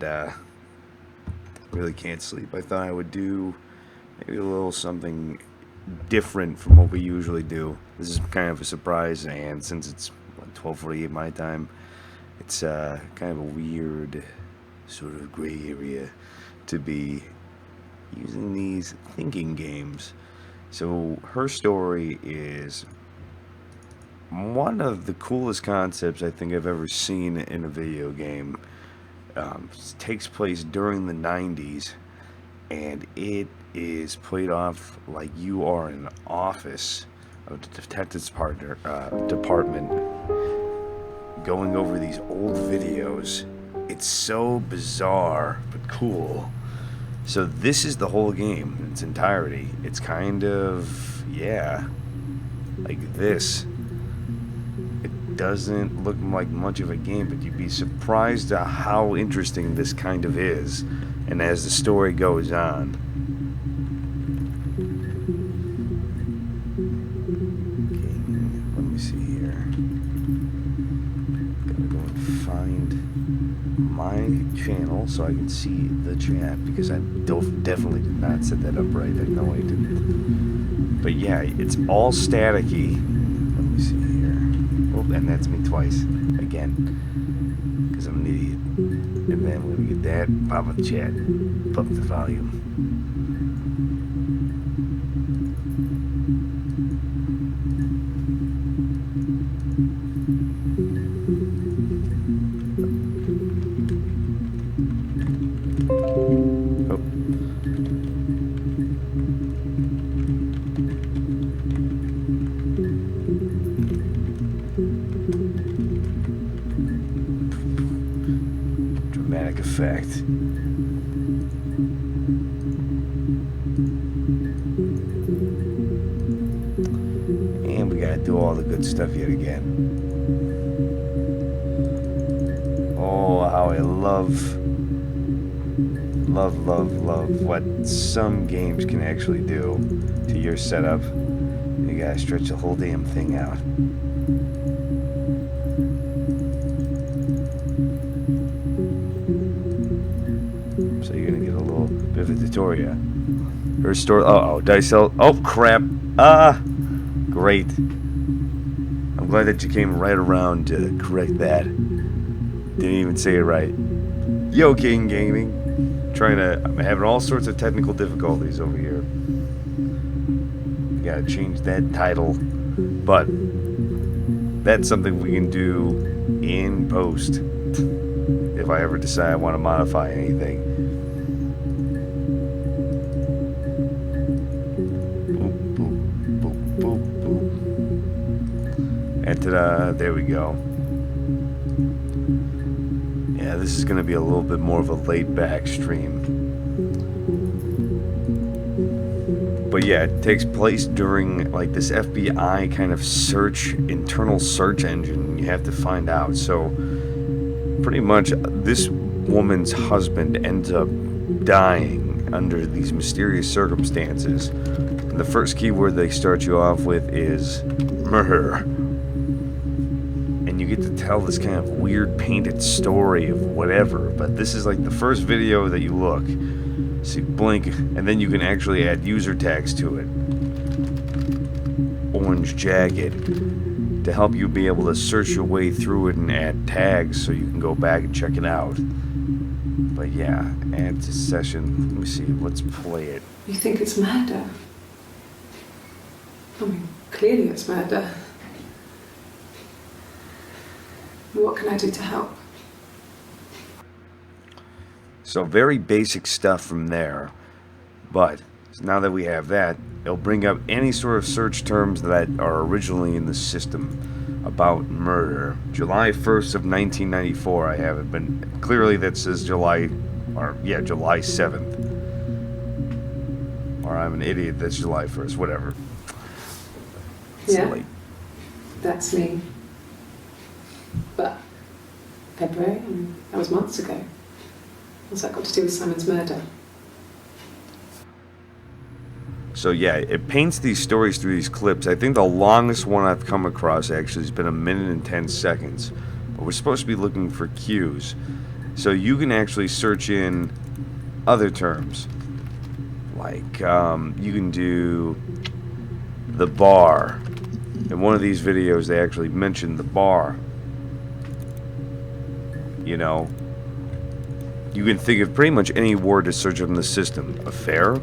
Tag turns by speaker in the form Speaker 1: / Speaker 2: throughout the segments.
Speaker 1: and really can't sleep. I thought I would do maybe a little something different from what we usually do. This is kind of a surprise, and since it's 12:48 my time, it's kind of a weird sort of gray area to be using these thinking games. So her story is one of the coolest concepts I think I've ever seen in a video game. Takes place during the 90s, and it is played off like you are in an office of the detective's department going over these old videos. It's so bizarre but cool. So this is the whole game in its entirety. It's kind of, yeah, like this. It doesn't look like much of a game, but you'd be surprised at how interesting this kind of is. And as the story goes on, okay, let me see here. Gotta go and find my channel so I can see the chat, because I definitely did not set that up right. I know I didn't. But yeah, it's all staticky. Let me see here. Oh, and that's me twice. Again. Because I'm an idiot. And then when we get that, pop up the chat. Pump the volume. Dramatic effect. And we gotta do all the good stuff yet again. Oh, how I love what some games can actually do to your setup. You gotta stretch the whole damn thing out. So you're gonna get a little bit of a tutorial. Her story. Oh, did I sell? Oh, crap. Great. I'm glad that you came right around to correct that. Didn't even say it right. Yo, King Gaming. I'm having all sorts of technical difficulties over here. Gotta change that title. But that's something we can do in post if I ever decide I want to modify anything. Boop, boop, boop, boop, boop. And ta-da, there we go. Yeah, this is going to be a little bit more of a laid-back stream. But yeah, it takes place during like this FBI kind of internal search engine. You have to find out. So pretty much this woman's husband ends up dying under these mysterious circumstances. And the first keyword they start you off with is murder. And you get to tell this kind of weird painted story of whatever. But this is like the first video that you look. So you blink, and then you can actually add user tags to it. Orange jacket, to help you be able to search your way through it and add tags so you can go back and check it out. But yeah, add to session. Let me see, let's play it.
Speaker 2: You think it's murder? I mean, clearly it's murder. What can I do to help?
Speaker 1: So very basic stuff from there, but now that we have that, it'll bring up any sort of search terms that are originally in the system about murder. July 1st of 1994 I have it, but clearly that says July 7th. Or I'm an idiot, that's July 1st, whatever. It's
Speaker 2: Yeah,
Speaker 1: late.
Speaker 2: that's me. But February, that was months ago. What's that got to do with Simon's murder?
Speaker 1: So yeah, it paints these stories through these clips. I think the longest one I've come across actually has been 1 minute and 10 seconds. But we're supposed to be looking for cues. So you can actually search in other terms. Like, you can do the bar. In one of these videos, they actually mentioned the bar. You know, you can think of pretty much any word to search up in the system. Affair?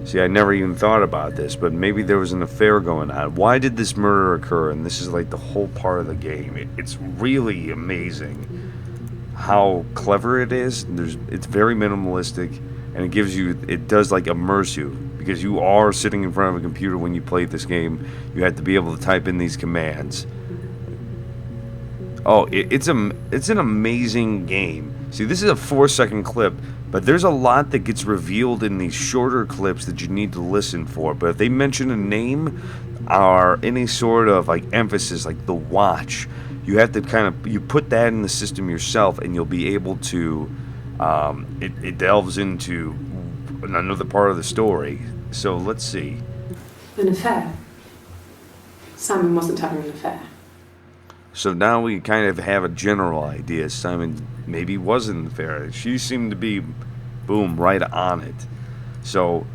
Speaker 1: See, I never even thought about this, but maybe there was an affair going on. Why did this murder occur? And this is like the whole part of the game. It's really amazing how clever it is. It's very minimalistic, and it does like immerse you, because you are sitting in front of a computer when you play this game. You have to be able to type in these commands. Oh, it's an amazing game. See, this is a 4-second clip, but there's a lot that gets revealed in these shorter clips that you need to listen for. But if they mention a name or any sort of like emphasis, like the watch, you have to you put that in the system yourself, and you'll be able to. It delves into another part of the story. So let's see.
Speaker 2: An affair. Simon wasn't having an affair.
Speaker 1: So now we kind of have a general idea. Simon maybe wasn't fair. She seemed to be, boom, right on it. So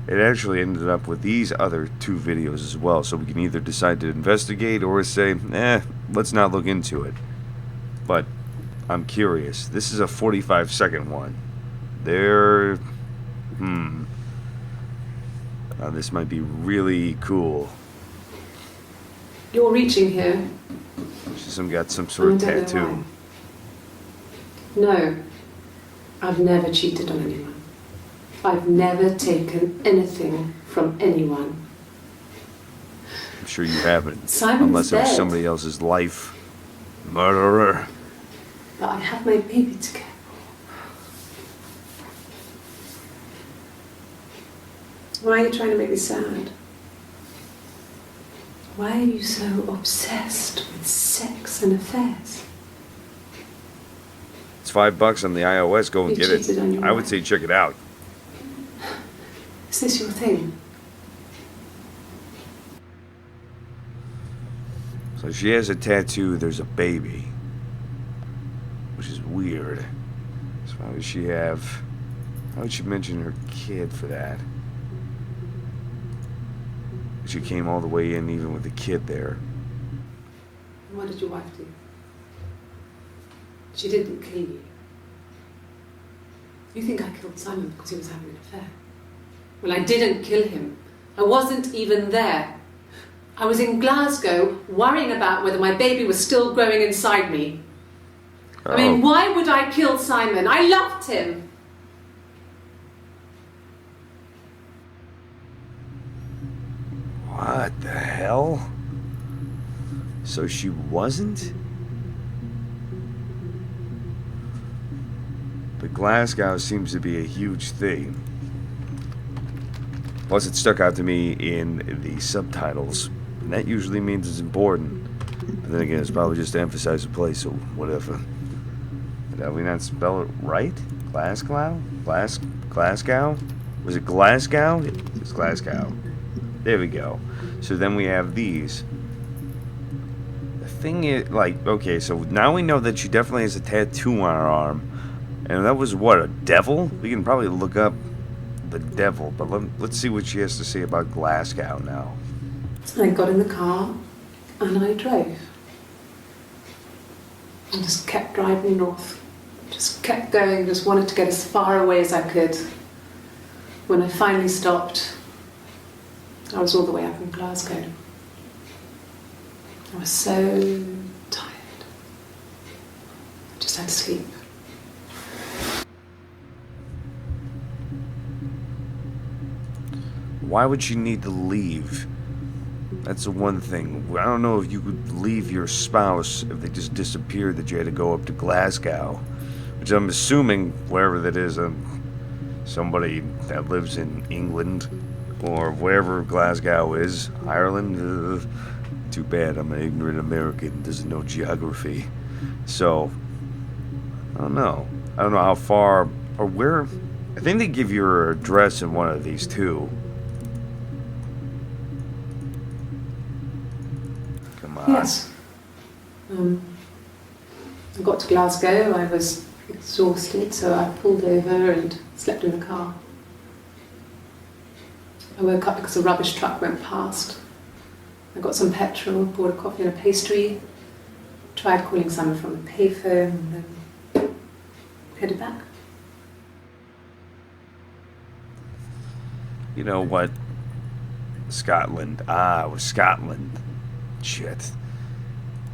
Speaker 1: it actually ended up with these other 2 videos as well. So we can either decide to investigate or say, let's not look into it. But I'm curious. This is a 45-second one. Now this might be really cool.
Speaker 2: You're reaching here.
Speaker 1: She's got some sort of
Speaker 2: I don't know
Speaker 1: tattoo.
Speaker 2: why. No, I've never cheated on anyone. I've never taken anything from anyone.
Speaker 1: I'm sure you haven't.
Speaker 2: Simon's
Speaker 1: unless it was
Speaker 2: dead.
Speaker 1: somebody else's life. Murderer.
Speaker 2: But I have my baby to care for. Why are you trying to make me sad? Why are you so obsessed with sex and affairs?
Speaker 1: It's $5 on the iOS. Go and
Speaker 2: You
Speaker 1: get it.
Speaker 2: cheated on your
Speaker 1: I would
Speaker 2: wife.
Speaker 1: say check it out.
Speaker 2: Is this your thing?
Speaker 1: So she has a tattoo. There's a baby, which is weird. So why would she have? Why would she mention her kid for that? She came all the way in even with the kid there.
Speaker 2: What did your wife do? She didn't kill you. You think I killed Simon because he was having an affair? Well, I didn't kill him. I wasn't even there. I was in Glasgow worrying about whether my baby was still growing inside me. I mean, why would I kill Simon? I loved him.
Speaker 1: What the hell? So she wasn't? But Glasgow seems to be a huge thing. Plus, it stuck out to me in the subtitles. And that usually means it's important. But then again, it's probably just to emphasize the place, so whatever. Did we not spell it right? Glasgow? Glasgow? Was it Glasgow? It's Glasgow. There we go. So then we have these. The thing is, like, okay, so now we know that she definitely has a tattoo on her arm. And that was what, a devil? We can probably look up the devil, but let's see what she has to say about Glasgow now.
Speaker 2: I got in the car and I drove. I just kept driving north. Just kept going, just wanted to get as far away as I could. When I finally stopped, I was all the way up in Glasgow. I was so tired. I just had to sleep.
Speaker 1: Why would she need to leave? That's the one thing. I don't know if you could leave your spouse if they just disappeared, that you had to go up to Glasgow. Which I'm assuming, wherever that is, somebody that lives in England or wherever Glasgow is. Ireland? Ugh. Too bad I'm an ignorant American, doesn't know geography. So, I don't know. I don't know how far or where. I think they give you her address in one of these too. Come on.
Speaker 2: Yes. I got to Glasgow, I was exhausted, so I pulled over and slept in the car. I woke up because a rubbish truck went past. I got some petrol, bought a coffee and a pastry, tried calling someone from a payphone, and then headed back.
Speaker 1: You know what? Scotland. Ah, it was Scotland. Shit.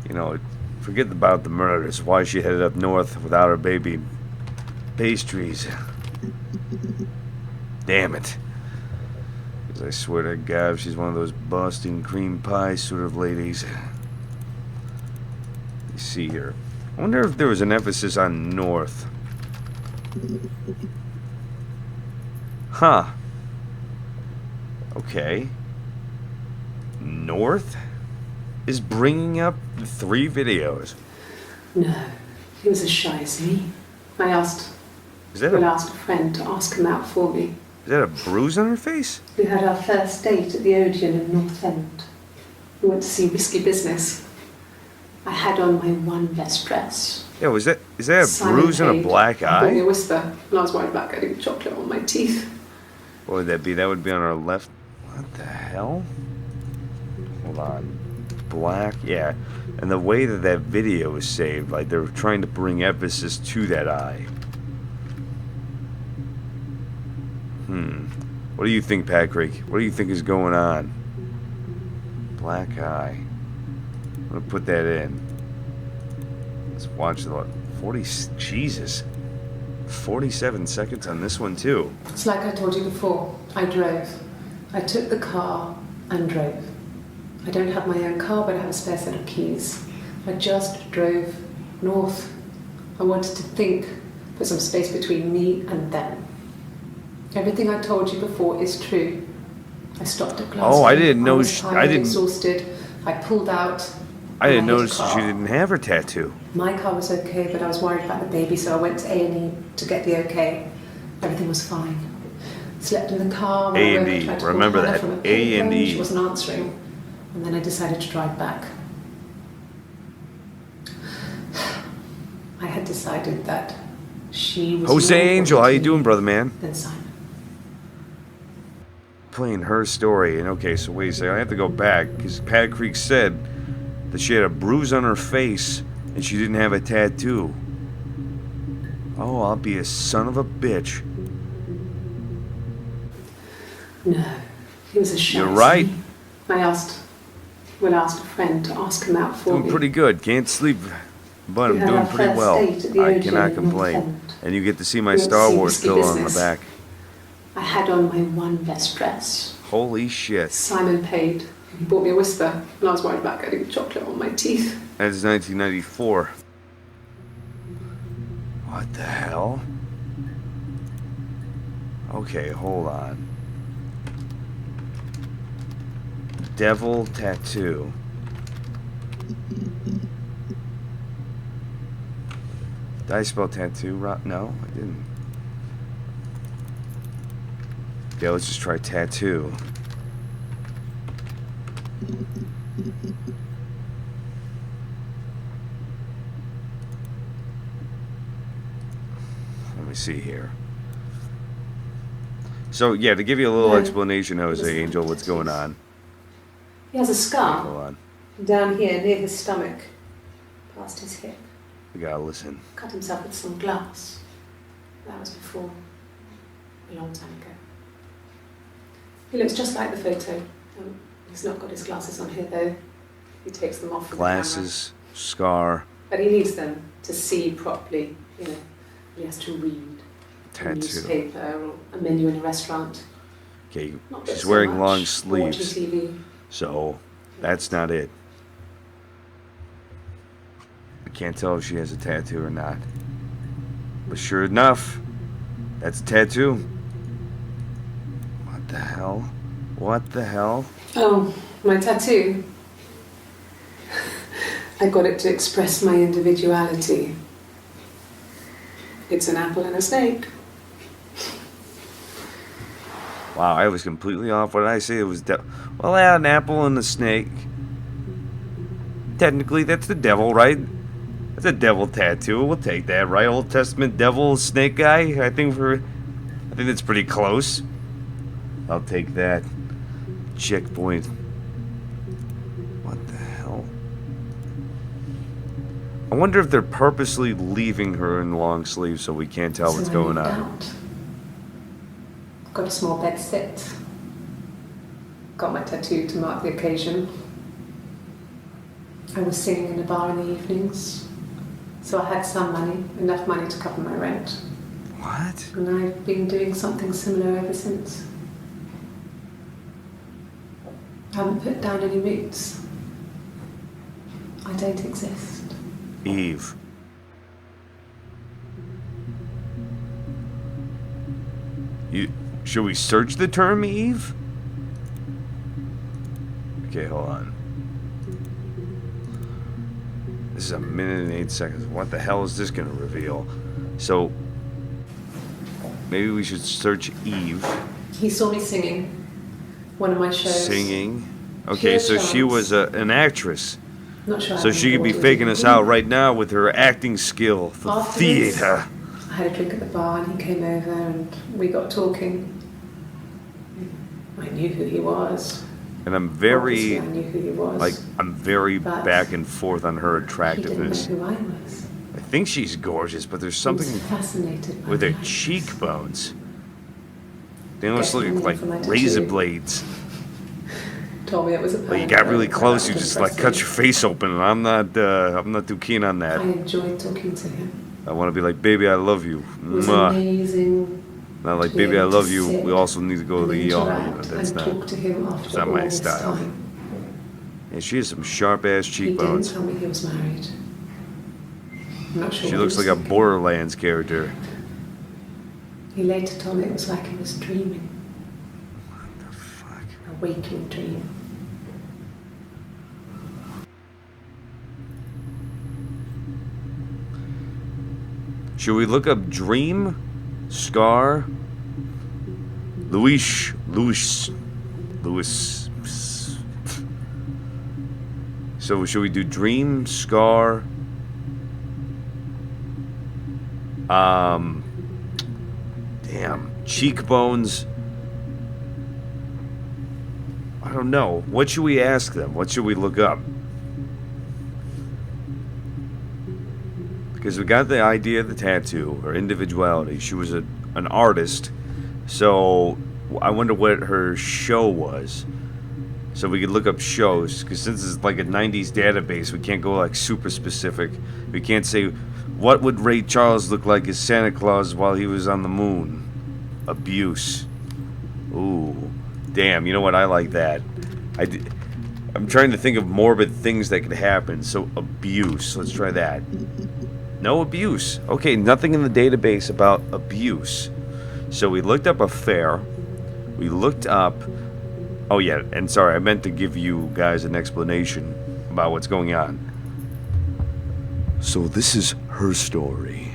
Speaker 1: You know, forget about the murders. Why she headed up north without her baby pastries. Damn it. Because I swear to God, she's one of those Boston cream pie sort of ladies. You see here. I wonder if there was an emphasis on north. Huh. Okay. North is bringing up 3 videos.
Speaker 2: No, he was as shy as me. I asked a friend to ask him out for me.
Speaker 1: Is that a bruise on her face?
Speaker 2: We had our first date at the Odeon in North End. We went to see Risky Business. I had on my one best dress.
Speaker 1: Yeah, is that a bruise and a black
Speaker 2: eye? Brought me
Speaker 1: eye?
Speaker 2: a whisper, and I was worried about getting chocolate on my teeth.
Speaker 1: What would that be? That would be on her left. What the hell? Hold on. Black, yeah. And the way that that video is saved, like they're trying to bring emphasis to that eye. What do you think, Patrick? What do you think is going on? Black eye. I'm gonna put that in. Let's watch the 40. Jesus. 47 seconds on this one too.
Speaker 2: It's like I told you before. I drove. I took the car and drove. I don't have my own car, but I have a spare set of keys. I just drove north. I wanted to think, put some space between me and them. Everything I told you before is true. I stopped at Glasgow.
Speaker 1: Oh, I didn't know.
Speaker 2: I was tired, exhausted. I pulled out.
Speaker 1: I didn't notice she didn't have her tattoo.
Speaker 2: My car was okay, but I was worried about the baby, so I went to A&E to get the okay. Everything was fine. Slept in the car.
Speaker 1: A&E. Remember that. A&E.
Speaker 2: She wasn't answering, and then I decided to drive back. I had decided that she was.
Speaker 1: Jose Angel, how you doing, brother man?
Speaker 2: Then Simon.
Speaker 1: Playing her story, and okay, so wait a second, I have to go back because Pat Creek said that she had a bruise on her face and she didn't have a tattoo. Oh, I'll be a son of a bitch.
Speaker 2: No, he was a shy.
Speaker 1: You're right.
Speaker 2: I asked a friend to ask him out for me.
Speaker 1: Doing pretty good. Can't sleep, but I'm doing pretty well. I cannot complain. And you get to see my Star Wars pillow on the back.
Speaker 2: I had on my one best dress.
Speaker 1: Holy shit.
Speaker 2: Simon paid. He bought me a whisper, and I was worried about getting chocolate on my teeth.
Speaker 1: That's 1994. What the hell? Okay, hold on. Devil tattoo. Did I spell tattoo? No, I didn't. Okay, let's just try tattoo. Let me see here. So, yeah, to give you a little explanation, Jose Angel, what's going on.
Speaker 2: He has a scar
Speaker 1: Hold on.
Speaker 2: down here near his stomach, past his hip.
Speaker 1: We gotta listen.
Speaker 2: Cut himself with some glass. That was before, a long time ago. He looks just like the photo. He's not got his glasses on here though. He takes them off.
Speaker 1: Glasses, scar,
Speaker 2: but he needs them to see properly. You know, he has to read a newspaper or a menu in a restaurant.
Speaker 1: Okay,
Speaker 2: Not
Speaker 1: she's
Speaker 2: so
Speaker 1: wearing
Speaker 2: much.
Speaker 1: long
Speaker 2: Watching
Speaker 1: sleeves,
Speaker 2: TV.
Speaker 1: so that's not it. I can't tell if she has a tattoo or not. But sure enough, that's a tattoo. What the hell? What the hell?
Speaker 2: Oh, my tattoo. I got it to express my individuality. It's an apple and a snake.
Speaker 1: Wow, I was completely off. What did I say? It was well, yeah, an apple and a snake. Technically, that's the devil, right? It's a devil tattoo. We'll take that, right? Old Testament devil snake guy. I think that's pretty close. I'll take that. Checkpoint. What the hell? I wonder if they're purposely leaving her in long sleeves so we can't tell what's going on.
Speaker 2: I've got a small bed set. Got my tattoo to mark the occasion. I was singing in a bar in the evenings, so I had some money, enough money to cover my rent.
Speaker 1: What?
Speaker 2: And I've been doing something similar ever since. I haven't put down any roots. I don't exist.
Speaker 1: Eve. Should we search the term Eve? Okay, hold on. This is 1 minute and 8 seconds. What the hell is this gonna reveal? So, maybe we should search Eve.
Speaker 2: He saw me singing. One of my shows.
Speaker 1: Singing. Okay, so she was an actress.
Speaker 2: Not sure.
Speaker 1: So she could be faking us out right now with her acting skill for
Speaker 2: Afterwards,
Speaker 1: theater.
Speaker 2: I had a drink at the bar and he came over and we got talking. I knew who he was.
Speaker 1: And I'm very,
Speaker 2: Obviously, I knew who he was.
Speaker 1: like, I'm very back and forth on her attractiveness.
Speaker 2: He didn't know who I was.
Speaker 1: I think she's gorgeous, but there's
Speaker 2: He
Speaker 1: something
Speaker 2: was fascinated by
Speaker 1: with her
Speaker 2: my eyes.
Speaker 1: cheekbones. They almost
Speaker 2: Get
Speaker 1: look
Speaker 2: money
Speaker 1: like
Speaker 2: for my
Speaker 1: razor
Speaker 2: tattoo.
Speaker 1: blades.
Speaker 2: Told me it was a
Speaker 1: Like you
Speaker 2: perm,
Speaker 1: got really
Speaker 2: but
Speaker 1: close,
Speaker 2: that
Speaker 1: you just
Speaker 2: impressed
Speaker 1: like cut
Speaker 2: me.
Speaker 1: your face open, and I'm not too keen on that.
Speaker 2: I enjoyed talking to him.
Speaker 1: I want to be like, baby, I love you.
Speaker 2: It was
Speaker 1: Mwah.
Speaker 2: amazing.
Speaker 1: Not like,
Speaker 2: to be
Speaker 1: baby, I
Speaker 2: able to
Speaker 1: love you.
Speaker 2: sit
Speaker 1: We also need to go to the
Speaker 2: and
Speaker 1: ER.
Speaker 2: interact
Speaker 1: That's
Speaker 2: and
Speaker 1: not.
Speaker 2: talk to him after
Speaker 1: not
Speaker 2: all
Speaker 1: my
Speaker 2: this
Speaker 1: style.
Speaker 2: time.
Speaker 1: Yeah, she has some sharp ass
Speaker 2: He didn't
Speaker 1: cheekbones.
Speaker 2: tell me he was married. I'm not sure.
Speaker 1: She
Speaker 2: what
Speaker 1: looks
Speaker 2: he
Speaker 1: like
Speaker 2: was
Speaker 1: a
Speaker 2: thinking.
Speaker 1: Borderlands character.
Speaker 2: He later told me it was like he was dreaming,
Speaker 1: What the fuck?
Speaker 2: a waking dream.
Speaker 1: Should we look up Dream, Scar, Louis. So should we do Dream, Scar, damn, cheekbones? I don't know. What should we ask them? What should we look up? Because we got the idea of the tattoo, her individuality. She was an artist, so I wonder what her show was. So we could look up shows, because since it's like a 90s database, we can't go like super specific. We can't say, what would Ray Charles look like as Santa Claus while he was on the moon? Abuse. Ooh, damn, you know what, I like that. I'm trying to think of morbid things that could happen, so abuse, let's try that. No abuse. Okay, nothing in the database about abuse. So we looked up affair. We looked up... Oh yeah, and sorry, I meant to give you guys an explanation about what's going on. So this is her story.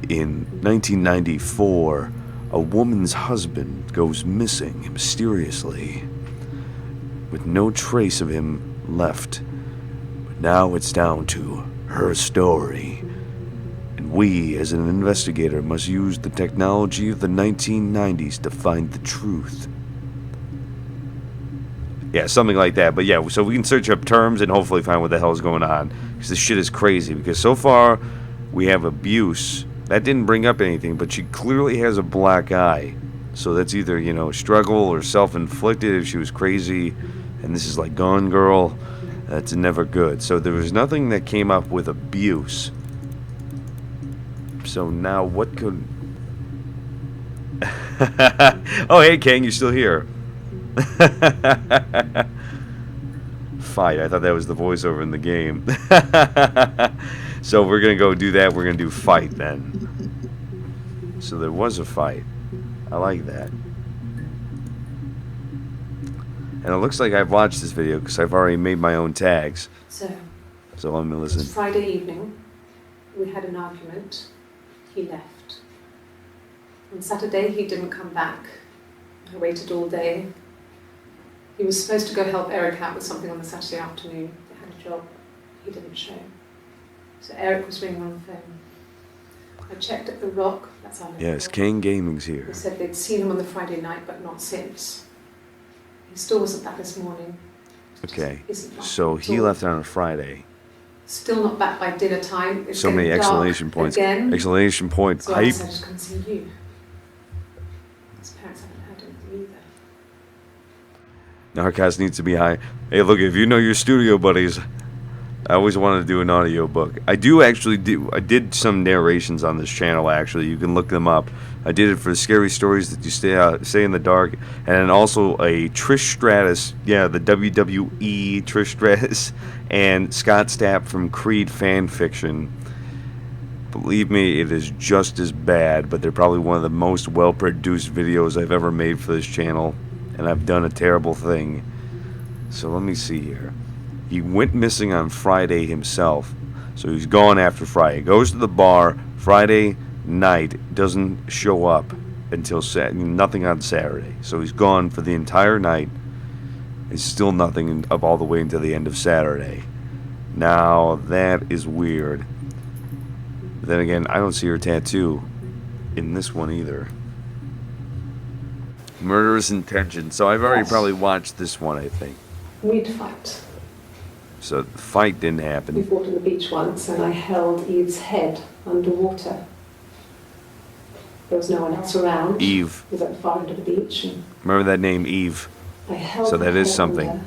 Speaker 1: In 1994, a woman's husband goes missing mysteriously, with no trace of him left. But now it's down to her story. And we, as an investigator, must use the technology of the 1990s to find the truth. Yeah, something like that. But yeah, so we can search up terms and hopefully find what the hell is going on. Because this shit is crazy. Because so far, we have abuse. That didn't bring up anything, but she clearly has a black eye. So that's either, you know, struggle or self-inflicted if she was crazy. And this is like Gone Girl. That's never good. So there was nothing that came up with abuse. So now what could... Oh, hey, Kang, you're still here. Fight. I thought that was the voiceover in the game. So we're going to go do that. We're going to do fight then. So there was a fight. I like that. And it looks like I've watched this video because I've already made my own tags.
Speaker 2: So
Speaker 1: let me
Speaker 2: it
Speaker 1: listen.
Speaker 2: was Friday evening. We had an argument. He left. On Saturday, he didn't come back. I waited all day. He was supposed to go help Eric out with something on the Saturday afternoon. They had a job. He didn't show. So Eric was ringing on the phone. I checked at the Rock. That's our
Speaker 1: Yes,
Speaker 2: local.
Speaker 1: Kane Gaming's here.
Speaker 2: They said they'd seen him on the Friday night, but not since. He still wasn't back this morning.
Speaker 1: Okay,
Speaker 2: Isn't back
Speaker 1: so
Speaker 2: at
Speaker 1: he
Speaker 2: all.
Speaker 1: left on a Friday.
Speaker 2: Still not back by dinner time. It's
Speaker 1: So many
Speaker 2: getting dark
Speaker 1: exclamation points.
Speaker 2: Again.
Speaker 1: Exclamation point.
Speaker 2: So I
Speaker 1: Hype.
Speaker 2: decided to come see you. His parents haven't heard anything either.
Speaker 1: Narcos needs to be high. Hey, look, if you know your studio buddies, I always wanted to do an audio book. I did some narrations on this channel, actually. You can look them up. I did it for the scary stories that you stay in the dark, and then also a Trish Stratus, yeah, the WWE Trish Stratus, and Scott Stapp from Creed fan fiction. Believe me, it is just as bad, but they're probably one of the most well-produced videos I've ever made for this channel, and I've done a terrible thing. So let me see here. He went missing on Friday himself, so he's gone after Friday. Goes to the bar Friday night, doesn't show up until nothing on Saturday. So he's gone for the entire night. It's still nothing up all the way until the end of Saturday. Now that is weird. But then again, I don't see her tattoo in this one either. Murderous intention. So I've already
Speaker 2: Yes.
Speaker 1: probably watched this one, I think.
Speaker 2: We'd fight.
Speaker 1: So the fight didn't
Speaker 2: We
Speaker 1: happen.
Speaker 2: fought on the beach once and I held Eve's head underwater. There was no one else around.
Speaker 1: Eve.
Speaker 2: It was at the far end of the beach and
Speaker 1: Remember that name, Eve.
Speaker 2: I held
Speaker 1: So that
Speaker 2: her
Speaker 1: is
Speaker 2: head
Speaker 1: something.
Speaker 2: under,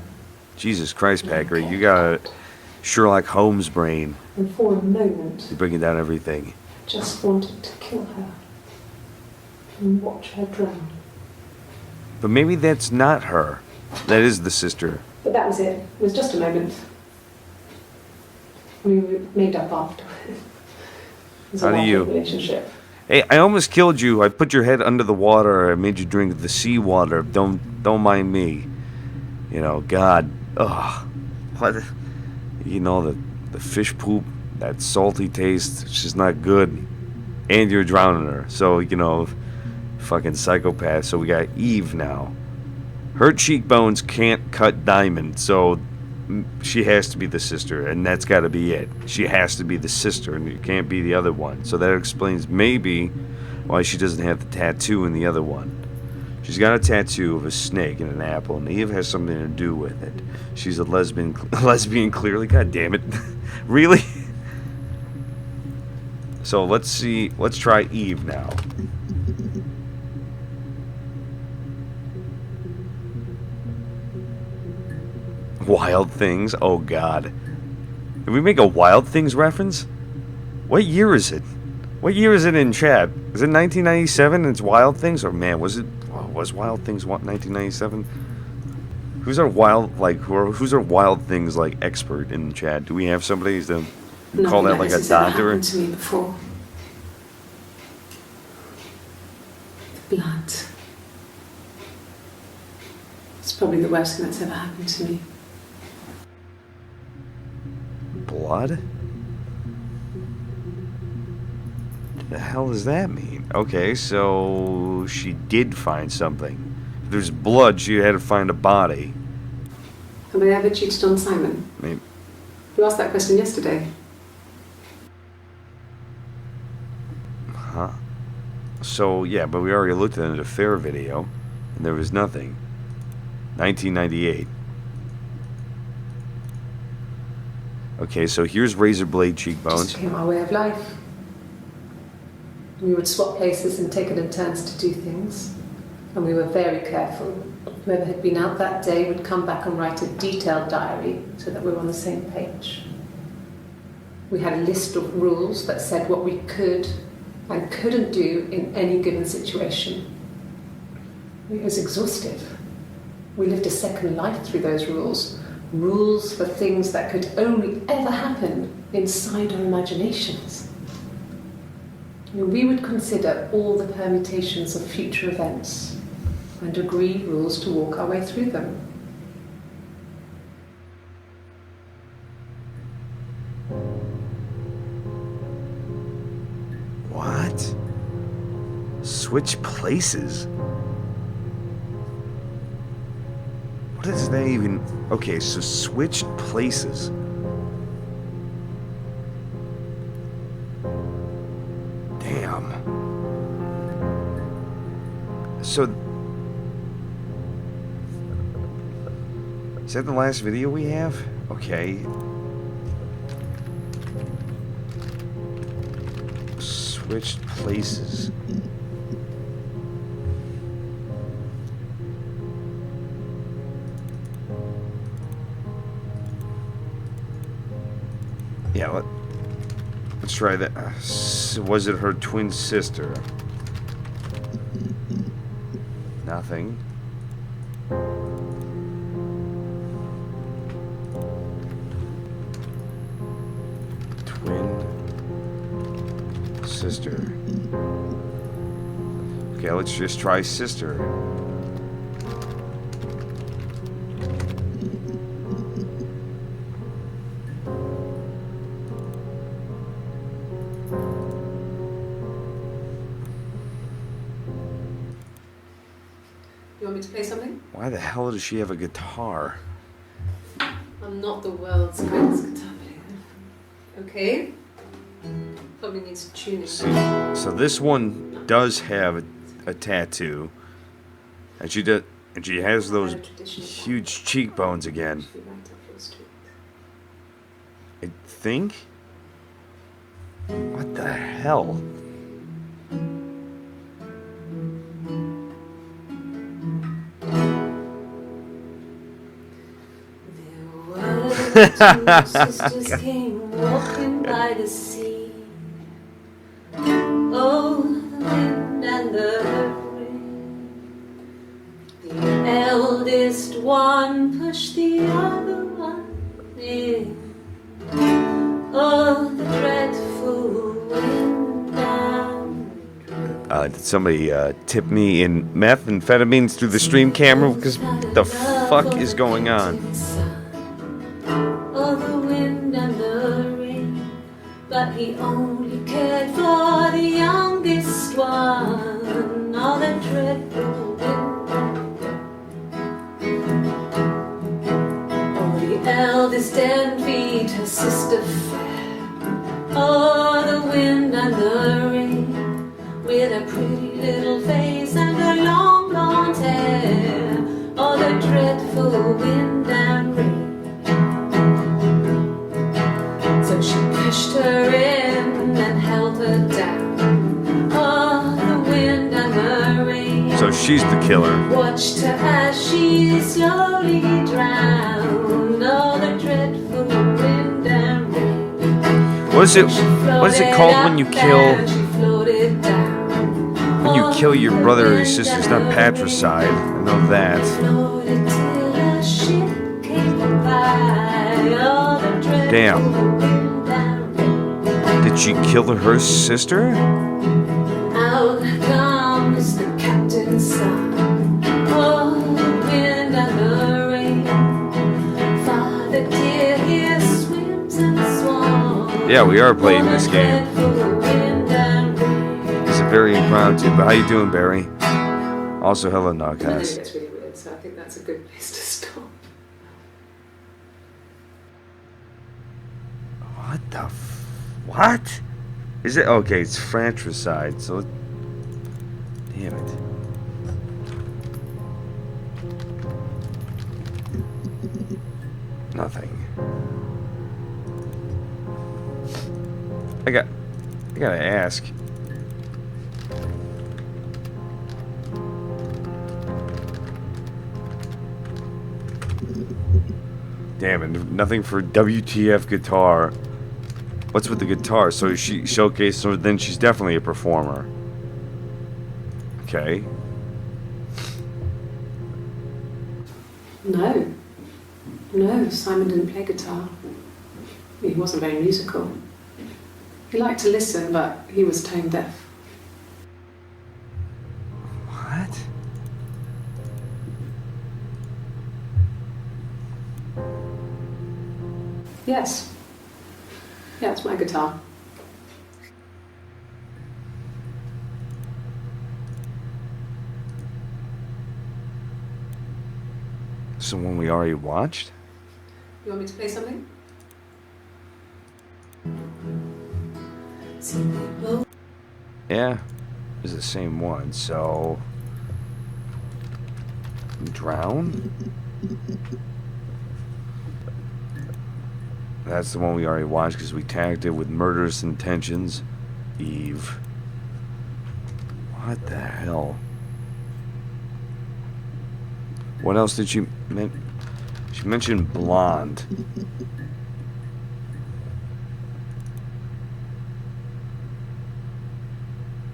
Speaker 1: Jesus Christ, Packer, you got a Sherlock Holmes brain.
Speaker 2: and for a moment
Speaker 1: You're breaking down everything.
Speaker 2: I just wanted to kill her and watch her drown.
Speaker 1: But maybe that's not her. That is the sister.
Speaker 2: But that was it. It was just a moment. We made up after. It was
Speaker 1: How
Speaker 2: a
Speaker 1: do
Speaker 2: lovely
Speaker 1: you-
Speaker 2: relationship.
Speaker 1: Hey, I almost killed you. I put your head under the water. I made you drink the seawater. Don't mind me. You know, God. Ugh. What? You know, the fish poop, that salty taste, it's just not good. And you're drowning her. So, you know, fucking psychopath. So we got Eve now. Her cheekbones can't cut diamond, so she has to be the sister, and that's got to be it. She has to be the sister, and it can't be the other one. So that explains maybe why she doesn't have the tattoo in the other one. She's got a tattoo of a snake and an apple, and Eve has something to do with it. She's a lesbian, clearly. God damn it. Really? So let's see. Let's try Eve now. Wild Things? Oh, God. Did we make a Wild Things reference? What year is it? What year is it in chat? Is it 1997 and it's Wild Things? Or, man, was Wild Things 1997? Who's our who's our Wild Things, like, expert in the chat? Do we have somebody to call that, like, a doctor?
Speaker 2: Happened to me before. The blood. It's probably the worst thing that's ever happened to me.
Speaker 1: Blood? What the hell does that mean? Okay, so she did find something. If there's blood, she had to find a body.
Speaker 2: Have I ever cheated on Simon?
Speaker 1: Maybe.
Speaker 2: You asked that question yesterday.
Speaker 1: Huh? So, yeah, but we already looked at an affair video, and there was nothing. 1998. Okay, so here's razor blade
Speaker 2: Just
Speaker 1: cheekbones.
Speaker 2: became our way of life. We would swap places and take it in turns to do things. And we were very careful. Whoever had been out that day would come back and write a detailed diary so that we were on the same page. We had a list of rules that said what we could and couldn't do in any given situation. It was exhaustive. We lived a second life through those rules. Rules for things that could only ever happen inside our imaginations. We would consider all the permutations of future events and agree rules to walk our way through them.
Speaker 1: What? Switch places? What is that even? Okay, so switched places. Damn. So, is that the last video we have? Okay. Switched places. Yeah, let's try that. Was it her twin sister? Nothing. Twin sister. Okay, let's just try sister.
Speaker 2: You want me to play something?
Speaker 1: Why the hell does she have a guitar?
Speaker 2: I'm not the world's greatest guitar player. Okay? Probably needs tuning.
Speaker 1: So this one does have a tattoo, and she has those huge cheekbones again. I think. What the hell?
Speaker 2: Two sisters came walking by the sea. Oh, the wind and the rain. The eldest one pushed the other one in. Oh, the dreadful wind and rain.
Speaker 1: Did somebody tip me in methamphetamines through the stream camera? Because what the fuck is going on?
Speaker 2: Oh, the wind and the rain, but he only cared for the youngest one. Oh, the dreadful wind and rain. Oh, the eldest envied her sister fair. Oh, the wind and the rain, with a pretty little face and her long blonde hair. Oh, the dreadful wind and rain. So she pushed her in and held her down. Oh, the wind and the rain.
Speaker 1: So she's the killer.
Speaker 2: Watched her as she slowly drowned. Oh, the dreadful wind and rain.
Speaker 1: What is it called when you kill your brother or your sister? It's not patricide. I know that.
Speaker 2: Floated till a ship came by. Oh, the dreadful
Speaker 1: Damn.
Speaker 2: wind and rain.
Speaker 1: Did she kill her sister?
Speaker 2: Out comes the captain's son. Oh, the wind and the rain. Father dear, here swims and swans.
Speaker 1: Yeah, we are playing this game.
Speaker 2: Oh, the wind and rain.
Speaker 1: He's very impromptu. But how you doing, Barry? Also, hello,
Speaker 2: I think
Speaker 1: Nogcast.
Speaker 2: it's really weird, so I think that's a good place to stop.
Speaker 1: What the what? Is it? Okay, it's fratricide, so... Damn it. Nothing. I gotta ask. Damn it, nothing for WTF guitar. What's with the guitar? So she showcased, so then she's definitely a performer. Okay.
Speaker 2: No. No, Simon didn't play guitar. He wasn't very musical. He liked to listen, but he was tone deaf.
Speaker 1: What?
Speaker 2: Yes. Yeah, it's my guitar.
Speaker 1: Someone we already watched?
Speaker 2: You want me to play something?
Speaker 1: Yeah, it's the same one. So, drown. That's the one we already watched because we tagged it with murderous intentions. Eve. What the hell? What else did she She mentioned blonde.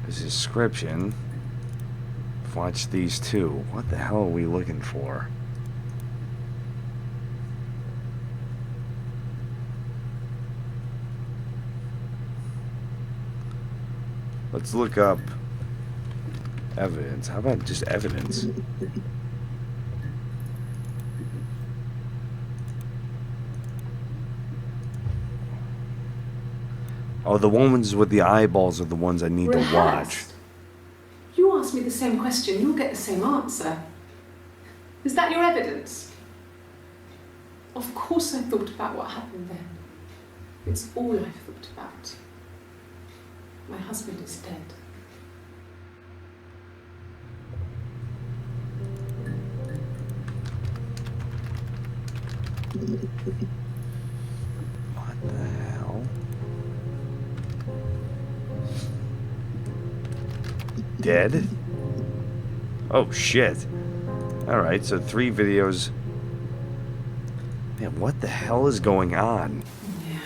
Speaker 1: His description. Watch these two. What the hell are we looking for? Let's look up evidence. How about just evidence? Oh, the ones with the eyeballs are the ones I need to watch.
Speaker 2: You ask me the same question, you'll get the same answer. Is that your evidence? Of course I thought about what happened then. It's all I've thought about. My husband is dead.
Speaker 1: What the hell? Dead? Oh shit. Alright, so 3 videos. Man, what the hell is going on?
Speaker 2: Yeah.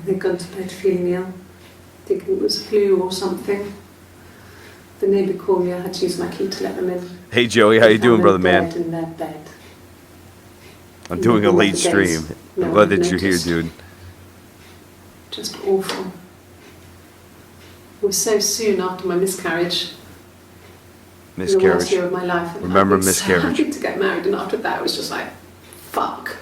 Speaker 2: They'd gone to bed feeling ill, thinking it was flu or something. The neighbour called me, I had to use my key to let them in.
Speaker 1: Hey Joey, how you doing, brother man?
Speaker 2: In their bed.
Speaker 1: I'm doing a late stream. I'm glad that you're here, dude.
Speaker 2: Just awful. It was so soon after my miscarriage.
Speaker 1: Miscarriage.
Speaker 2: The last year of my life.
Speaker 1: Remember
Speaker 2: I was
Speaker 1: miscarriage.
Speaker 2: so happy to get married, and after that, it was just like, fuck.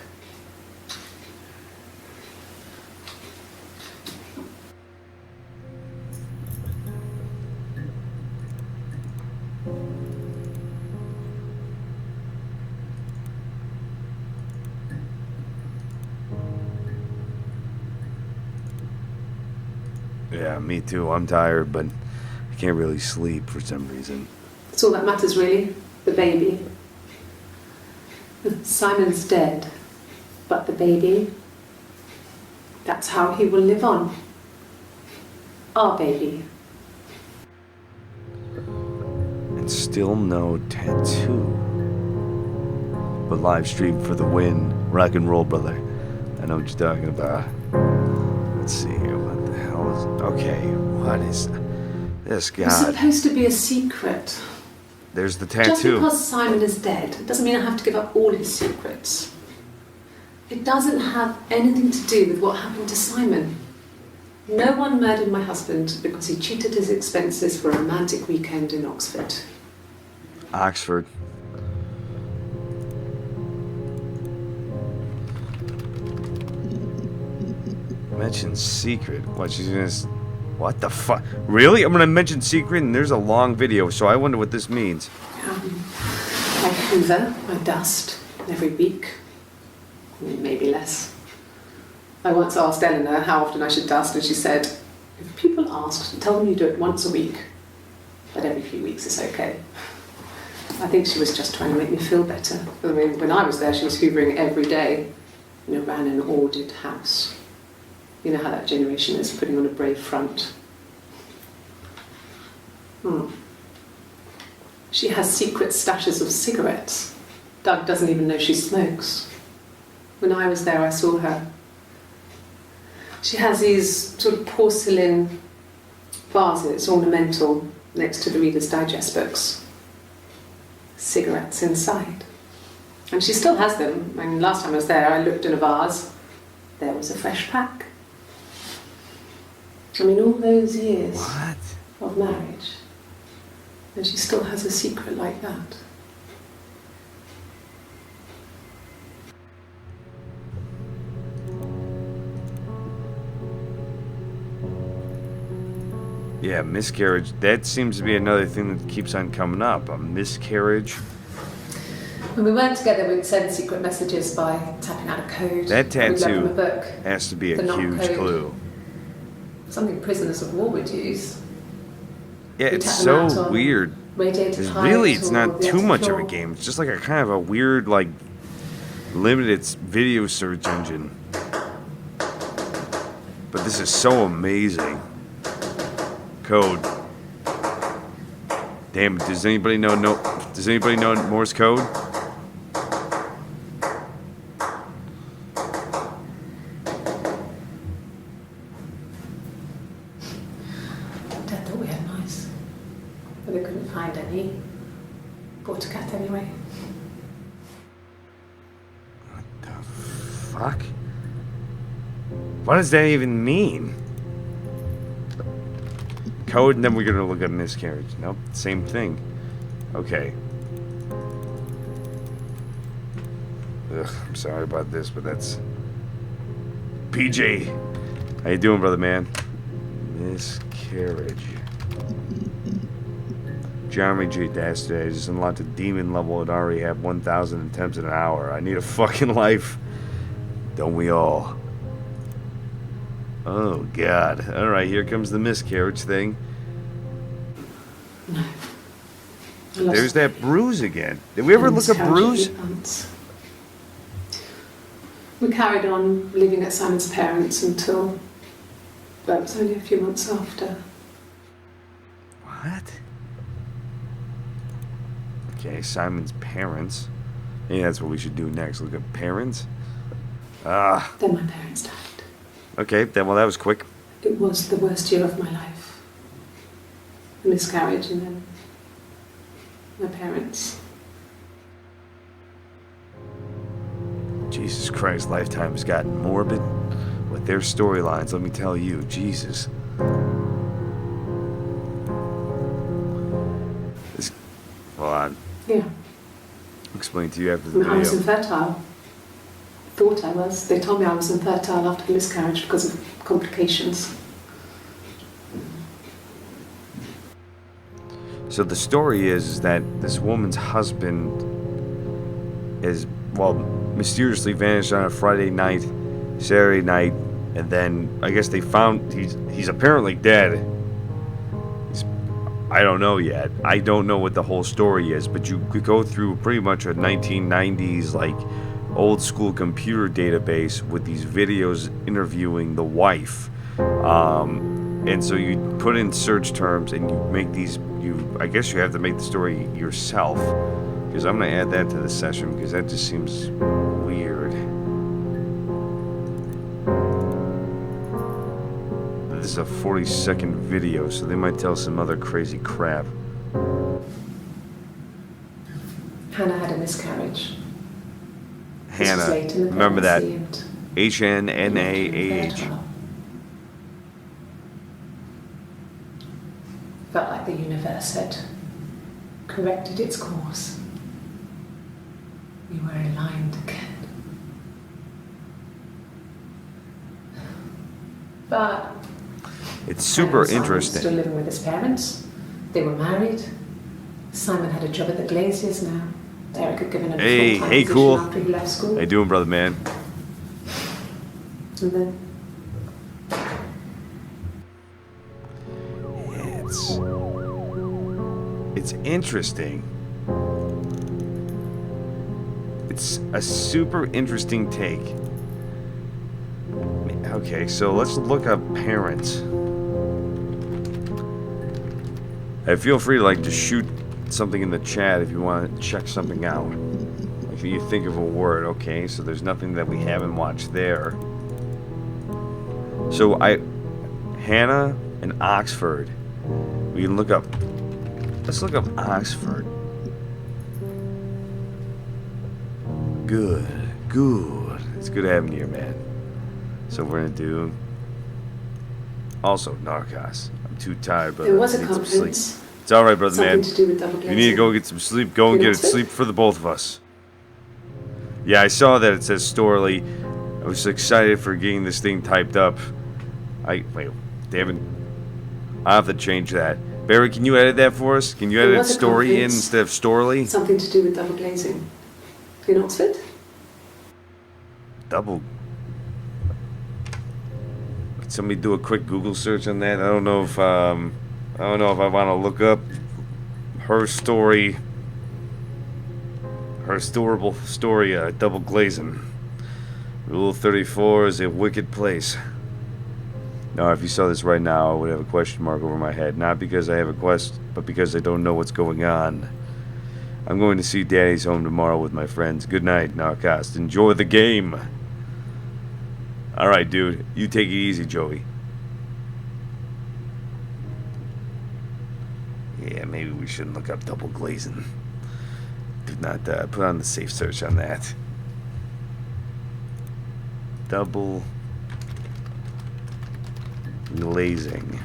Speaker 1: Yeah, me too. I'm tired, but I can't really sleep for some reason.
Speaker 2: That's all that matters, really. The baby. Simon's dead, but the baby, that's how he will live on. Our baby.
Speaker 1: And still no tattoo. But live stream for the win. Rock and roll, brother. I know what you're talking about. Let's see here. What the hell is... Okay, what is... This
Speaker 2: It's
Speaker 1: God.
Speaker 2: supposed to be a secret.
Speaker 1: There's the
Speaker 2: Just
Speaker 1: tattoo.
Speaker 2: because Simon is dead doesn't mean I have to give up all his secrets. It doesn't have anything to do with what happened to Simon. No one murdered my husband because he cheated his expenses for a romantic weekend in Oxford.
Speaker 1: Oxford. Mention secret. What, she's gonna... What the fuck? Really? I'm gonna mention secret and there's a long video, so I wonder what this means.
Speaker 2: I hoover, I dust every week. Maybe less. I once asked Eleanor how often I should dust, and she said, if people ask, tell them you do it once a week, but every few weeks is okay. I think she was just trying to make me feel better. I mean, when I was there, she was hoovering every day. Ran an ordered house. You know how that generation is, putting on a brave front. She has secret stashes of cigarettes. Doug doesn't even know she smokes. When I was there, I saw her. She has these sort of porcelain vases, ornamental, next to the Reader's Digest books. Cigarettes inside. And she still has them. I mean, last time I was there, I looked in a vase. There was a fresh pack. I mean, all those years of marriage, and she still has a secret like that.
Speaker 1: Yeah, miscarriage. That seems to be another thing that keeps on coming up. A miscarriage.
Speaker 2: When we weren't together, we'd send secret messages by tapping out a code.
Speaker 1: That
Speaker 2: We'd left them
Speaker 1: tattoo
Speaker 2: a book,
Speaker 1: has to be a
Speaker 2: the knock
Speaker 1: huge
Speaker 2: code.
Speaker 1: clue.
Speaker 2: Something prisoners of war would use.
Speaker 1: Yeah,
Speaker 2: We
Speaker 1: it's
Speaker 2: tap them out
Speaker 1: so
Speaker 2: on
Speaker 1: weird.
Speaker 2: radiated height
Speaker 1: Really, it's
Speaker 2: or
Speaker 1: not
Speaker 2: the
Speaker 1: too
Speaker 2: attic
Speaker 1: much of a
Speaker 2: floor.
Speaker 1: game. It's just like a kind of a weird, like, limited video search engine. But this is so amazing. Code. Damn, does anybody know Morse code?
Speaker 2: Dad thought we had mice, but they couldn't find any. Bought a cat anyway.
Speaker 1: The fuck? What does that even mean? Code, and then we're gonna look at miscarriage. Nope, same thing. Okay. Ugh, I'm sorry about this, but that's... PJ! How you doing, brother man? Miscarriage. Geometry J dash today just unlocked a demon level and already have 1,000 attempts an hour. I need a fucking life. Don't we all? Oh, God. Alright, here comes the miscarriage thing.
Speaker 2: No.
Speaker 1: There's that bruise again. Did we ever look at bruise?
Speaker 2: We carried on living at Simon's parents until, well, it was only a few months after.
Speaker 1: What? Okay, Simon's parents. Yeah, that's what we should do next. Look at parents. Ah.
Speaker 2: Then my parents died.
Speaker 1: Okay, then well that was quick.
Speaker 2: It was the worst year of my life. A miscarriage and then my parents.
Speaker 1: Jesus Christ, Lifetime has gotten morbid with their storylines, let me tell you. Jesus. This, well,
Speaker 2: Yeah.
Speaker 1: I'll explain to you after
Speaker 2: I
Speaker 1: the
Speaker 2: mean, I was
Speaker 1: video.
Speaker 2: infertile. Thought I was. They told me I was infertile after the miscarriage because of complications.
Speaker 1: So the story is that this woman's husband is, well, mysteriously vanished on a Friday night, Saturday night, and then I guess they found he's apparently dead. I don't know yet. I don't know what the whole story is, but you could go through pretty much a 1990s like old school computer database with these videos interviewing the wife. And so you put in search terms and you make these, I guess you have to make the story yourself. Because I'm going to add that to the session because that just seems weird. This is a 40-second video, so they might tell some other crazy crap.
Speaker 2: Hannah had a miscarriage. This was
Speaker 1: Hannah,
Speaker 2: late in the
Speaker 1: remember that.
Speaker 2: pregnancy and
Speaker 1: H-N-N-A-H.
Speaker 2: felt like the universe had corrected its course. We were aligned again. But
Speaker 1: It's super
Speaker 2: Simon was still
Speaker 1: interesting.
Speaker 2: living with his parents. They were married. Simon had a job at the Glaziers now. Eric had given him a
Speaker 1: Hey,
Speaker 2: full-time
Speaker 1: hey,
Speaker 2: position
Speaker 1: cool.
Speaker 2: after he left school.
Speaker 1: How you doing, brother man?
Speaker 2: And then
Speaker 1: It's interesting. It's a super interesting take. Okay, so let's look up parents. Hey, feel free to just shoot something in the chat if you want to check something out. If you think of a word, okay, so there's nothing that we haven't watched there. So Hannah and Oxford. We can look up. Let's look up Oxford. Good. It's good having you here, man. So we're gonna do. Also, Narcos. I'm too tired, brother.
Speaker 2: there was
Speaker 1: I
Speaker 2: a
Speaker 1: need some
Speaker 2: conference.
Speaker 1: sleep. It's all right, brother,
Speaker 2: Something
Speaker 1: man.
Speaker 2: to do with double
Speaker 1: You need to go get some sleep. Go and
Speaker 2: You
Speaker 1: get
Speaker 2: not
Speaker 1: it. Sleep for the both of us. Yeah, I saw that it says Storley. I was excited for getting this thing typed up. Wait, they haven't. I have to change that. Barry, can you edit that for us? Can you
Speaker 2: There
Speaker 1: edit
Speaker 2: was a
Speaker 1: story in
Speaker 2: conference.
Speaker 1: instead of Storley?
Speaker 2: Something to do with double glazing. In Oxford?
Speaker 1: Double. Could somebody do a quick Google search on that? I don't know if I don't know if I want to look up her story, her storable story, double glazing. Rule 34 is a wicked place. Now, if you saw this right now, I would have a question mark over my head. Not because I have a quest, but because I don't know what's going on. I'm going to see Daddy's Home tomorrow with my friends. Good night, Narcast. Enjoy the game. Alright, dude. You take it easy, Joey. Yeah, maybe we shouldn't look up double glazing. Do not put on the safe search on that. Double glazing.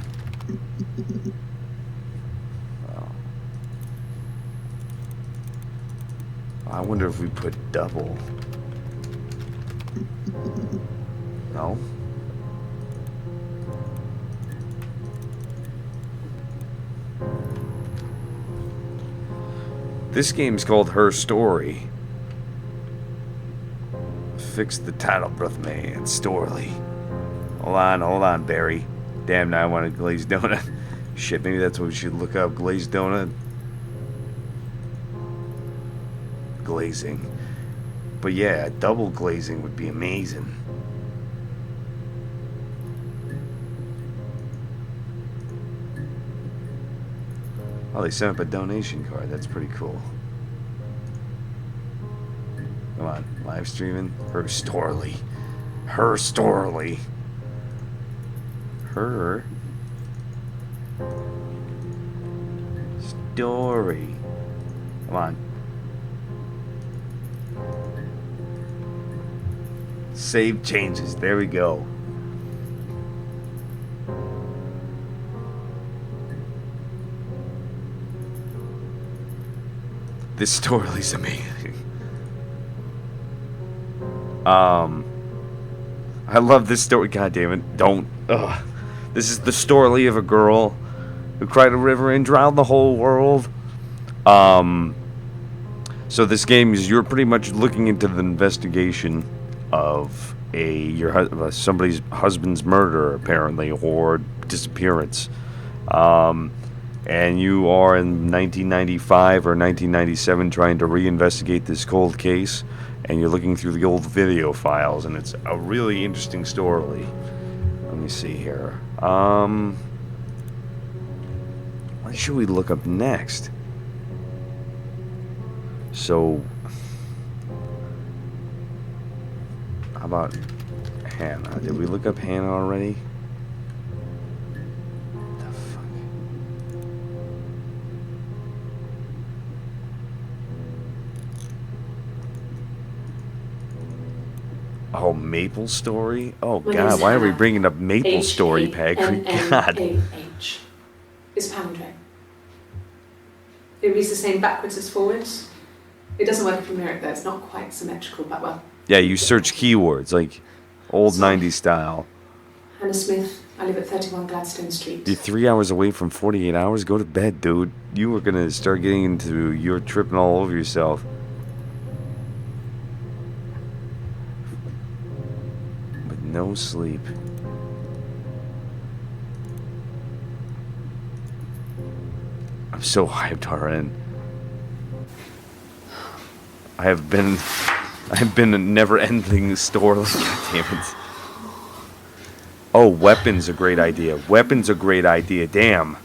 Speaker 1: Oh. I wonder if we put double. No? This game's called Her Story. Fix the title, bruh, man. Storely. Hold on, Barry. Damn, now I want a glazed donut. Shit, maybe that's what we should look up. Glazed donut. Glazing. But yeah, double glazing would be amazing. Oh, they sent up a donation card. That's pretty cool. Come on, live streaming. Her Storely. Her Storely. Her story. Come on. Save changes. There we go. This story's amazing. I love this story. God damn it. Don't. Ugh. This is the story of a girl who cried a river and drowned the whole world. So this game is, you're pretty much looking into the investigation of somebody's husband's murder, apparently, or disappearance. And you are in 1995 or 1997 trying to reinvestigate this cold case, and you're looking through the old video files, and it's a really interesting story. Let me see here. What should we look up next? So, how about Hannah? Did we look up Hannah already? The fuck? Oh, Maple Story? Oh, God, why are we bringing up Maple Story, Peg? God.
Speaker 2: H. It's palindrome. It reads the same backwards as forwards. It doesn't work from here, though. It's not quite symmetrical, but well.
Speaker 1: Yeah, you search keywords, like old 90s style.
Speaker 2: Hannah Smith. I live at 31 Gladstone Street.
Speaker 1: You're 3 hours away from 48 hours? Go to bed, dude. You were gonna start getting into... You're tripping all over yourself. But no sleep. I'm so hyped, RN. I have been a never-ending store. God damn it. Oh, weapons a great idea. Weapons a great idea. Damn.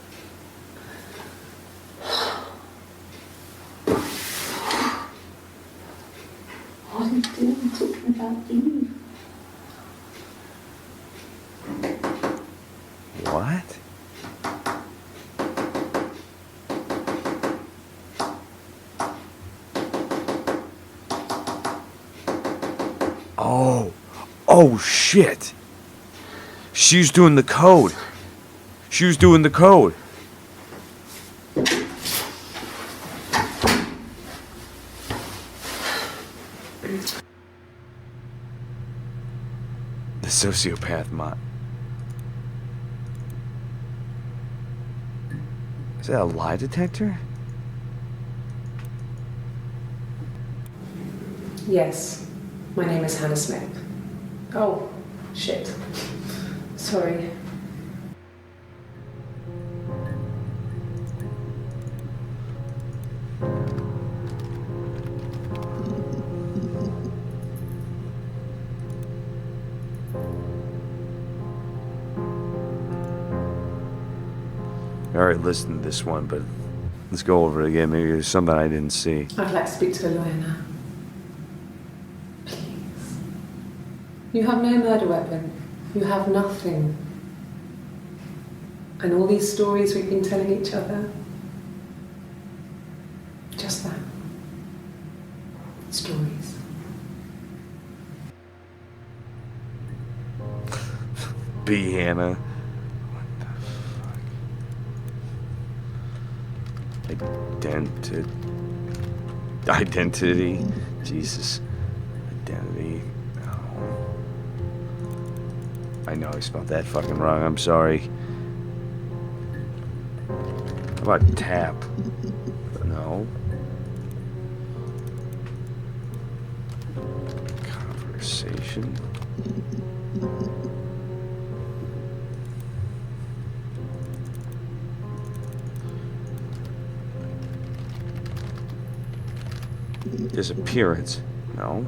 Speaker 2: What are you doing talking about Eve?
Speaker 1: What? Oh, shit. She was doing the code. She was doing the code. The sociopath mod. Is that a lie detector?
Speaker 2: Yes. My name is Hannah Smith. Oh, shit. Sorry.
Speaker 1: already listened to this one, but let's go over it again. Maybe there's something I didn't see.
Speaker 2: I'd like to speak to a lawyer now. Please. You have no murder weapon. You have nothing. And all these stories we've been telling each other. Just that. Stories.
Speaker 1: B. Hannah. What the fuck? Identity. Jesus. Identity. No. I know I spelled that fucking wrong. I'm sorry. How about tap? No. Conversation. Disappearance. No.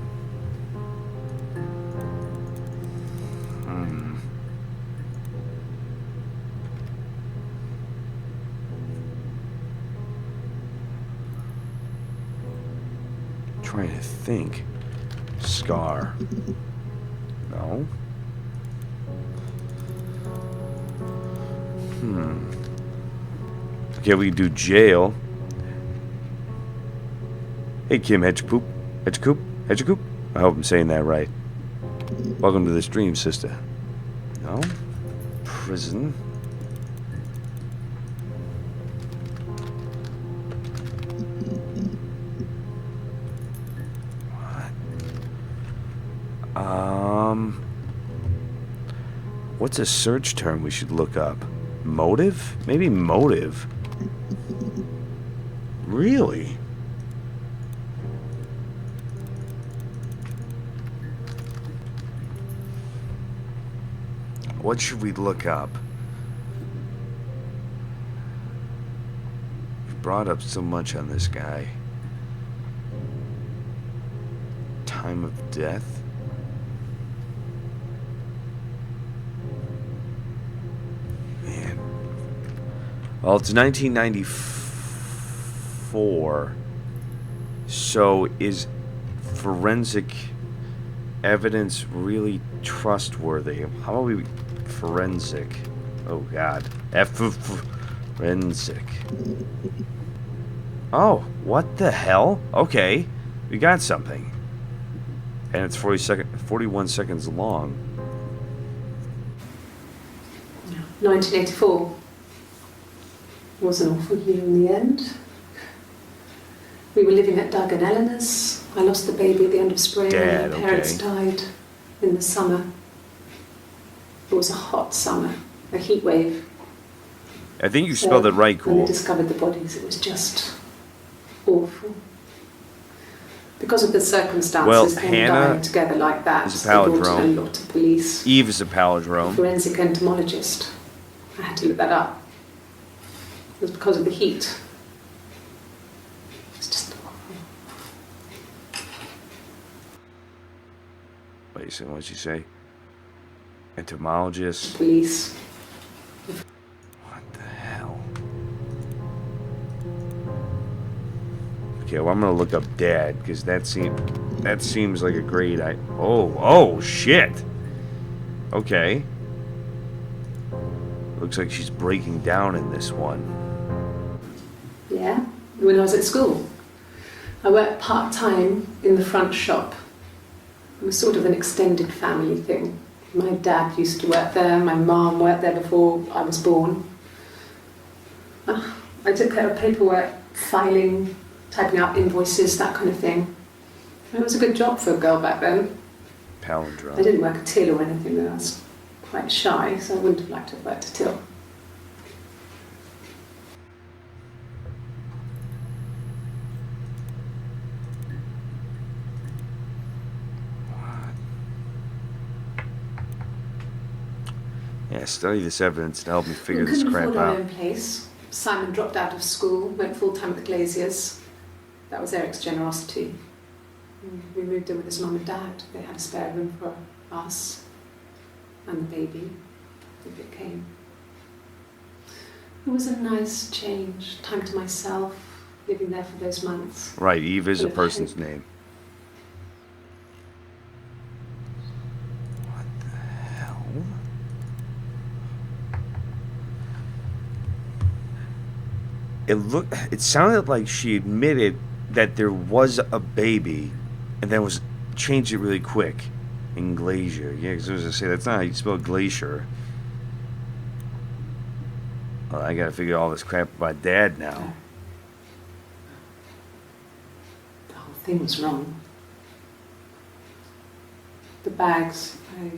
Speaker 1: Trying to think. Scar. No. Okay, we do jail. Hey, Kim Hedgecoop. Hedgecoop? Hedgecoop? I hope I'm saying that right. Welcome to the stream, sister. No. Prison. What's a search term we should look up? Motive? Maybe motive. Really? What should we look up? We've brought up so much on this guy. Time of death? Man. Well, it's 1994. So is forensic evidence really trustworthy? How about we forensic? Oh God, forensic. Oh, what the hell? Okay, we got something, and it's 41 seconds long.
Speaker 2: 1984 was an awful year in the end. We were living at Doug and Eleanor's. I lost the baby at the end of spring.
Speaker 1: Dad,
Speaker 2: My parents
Speaker 1: okay.
Speaker 2: died in the summer. It was a hot summer, a heat wave.
Speaker 1: I think you spelled it right,
Speaker 2: When they
Speaker 1: cool.
Speaker 2: discovered the bodies, it was just awful. Because of the circumstances,
Speaker 1: Well,
Speaker 2: them
Speaker 1: Hannah
Speaker 2: dying together like that,
Speaker 1: is a
Speaker 2: they brought in
Speaker 1: palindrome.
Speaker 2: a lot of police.
Speaker 1: Eve is a
Speaker 2: A
Speaker 1: palindrome.
Speaker 2: forensic entomologist. I had to look that up. It was because of the heat. It's just awful.
Speaker 1: Wait, so what'd you say? Entomologist.
Speaker 2: Police.
Speaker 1: What the hell? Okay, well I'm gonna look up Dad because that seems like a great oh shit. Okay. Looks like she's breaking down in this one.
Speaker 2: Yeah, when I was at school. I worked part-time in the front shop. It was sort of an extended family thing. My dad used to work there, my mum worked there before I was born. I took care of paperwork, filing, typing out invoices, that kind of thing. It was a good job for a girl back then. I
Speaker 1: Palindrome.
Speaker 2: didn't work a till or anything, though. I was quite shy, so I wouldn't have liked to have worked a till.
Speaker 1: Yeah, study this evidence to help me figure
Speaker 2: We
Speaker 1: this
Speaker 2: couldn't
Speaker 1: crap
Speaker 2: afford our
Speaker 1: out.
Speaker 2: own place. Simon dropped out of school, went full-time at the Glaziers. That was Eric's generosity. We moved in with his mum and dad. They had a spare room for us and the baby, if it came. It was a nice change, time to myself, living there for those months.
Speaker 1: Right, Eve is a
Speaker 2: Full of
Speaker 1: person's
Speaker 2: hope.
Speaker 1: name. What the hell? It sounded like she admitted that there was a baby and then was changed it really quick. In glacier. Yeah, because I was gonna say that's not how you spell glacier. Well, I gotta figure all this crap about Dad now.
Speaker 2: The whole thing was wrong. The bags, I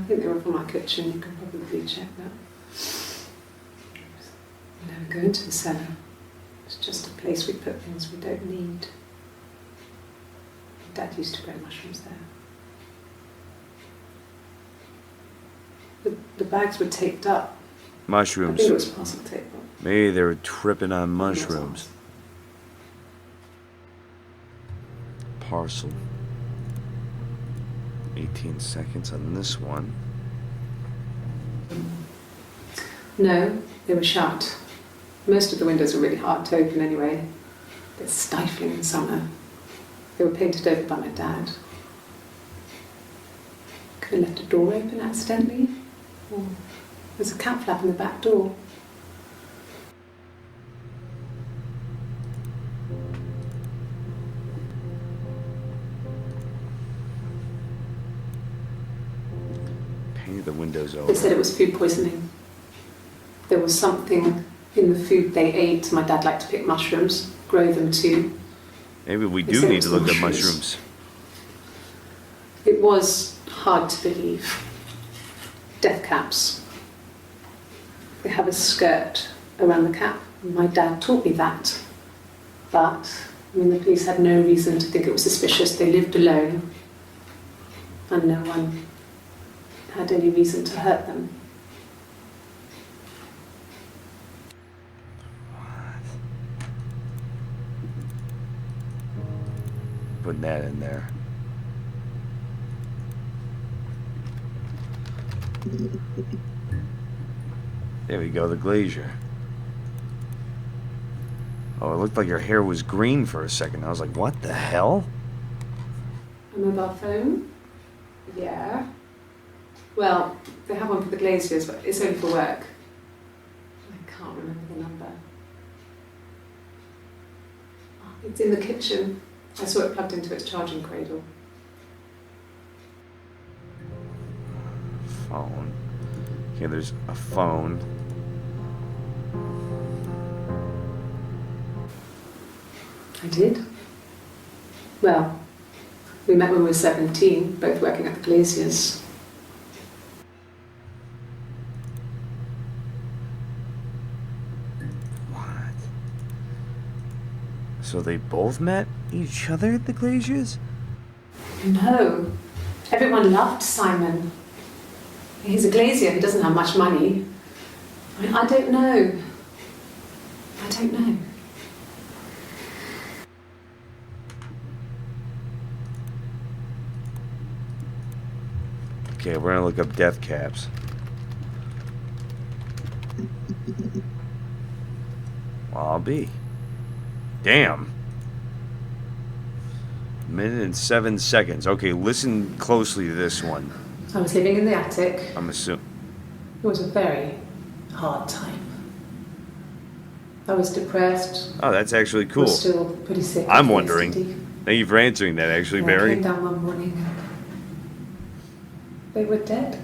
Speaker 2: think they were from our kitchen. You can probably check that. We never go into the cellar. It's just a place we put things we don't need. Dad used to grow mushrooms there. The bags were taped up. I
Speaker 1: Mushrooms.
Speaker 2: think it was parcel tape.
Speaker 1: Maybe they were tripping on mushrooms. Parcel. 18 seconds on this one.
Speaker 2: No, they were shut. Most of the windows were really hard to open anyway. They're stifling in summer. They were painted over by my dad. Could have left a door open accidentally. Or there's a cat flap in the back door.
Speaker 1: Painted the windows
Speaker 2: They
Speaker 1: over.
Speaker 2: said it was food poisoning. There was something in the food they ate. My dad liked to pick mushrooms, grow them too.
Speaker 1: Maybe we
Speaker 2: They
Speaker 1: do
Speaker 2: said it
Speaker 1: need
Speaker 2: was
Speaker 1: to look at
Speaker 2: mushrooms.
Speaker 1: mushrooms.
Speaker 2: It was hard to believe. Death caps. They have a skirt around the cap. My dad taught me that. But, the police had no reason to think it was suspicious. They lived alone. And no one had any reason to hurt them.
Speaker 1: Putting that in there. There we go, the glazier. Oh, it looked like your hair was green for a second. I was like, what the hell?
Speaker 2: A mobile phone? Yeah. Well, they have one for the glaziers, but it's only for work. I can't remember the number. Oh, it's in the kitchen. I saw it plugged into its charging cradle.
Speaker 1: Phone. Okay, there's a phone.
Speaker 2: I did. Well, we met when we were 17, both working at the glaziers.
Speaker 1: What? So they both met each other at the glaziers?
Speaker 2: No. Everyone loved Simon. He's a glazier, he doesn't have much money. I don't know. I don't know.
Speaker 1: Okay, we're gonna look up death caps. Well, I'll be. Damn. Minute and 7 seconds. Okay, listen closely to this one.
Speaker 2: I was living in the attic.
Speaker 1: I'm assuming.
Speaker 2: It was a very hard time. I was depressed.
Speaker 1: Oh, that's actually
Speaker 2: I
Speaker 1: cool.
Speaker 2: was still pretty sick.
Speaker 1: I'm
Speaker 2: with
Speaker 1: wondering.
Speaker 2: OCD.
Speaker 1: Thank you for answering that, actually,
Speaker 2: I
Speaker 1: Barry.
Speaker 2: came down one morning and they were dead.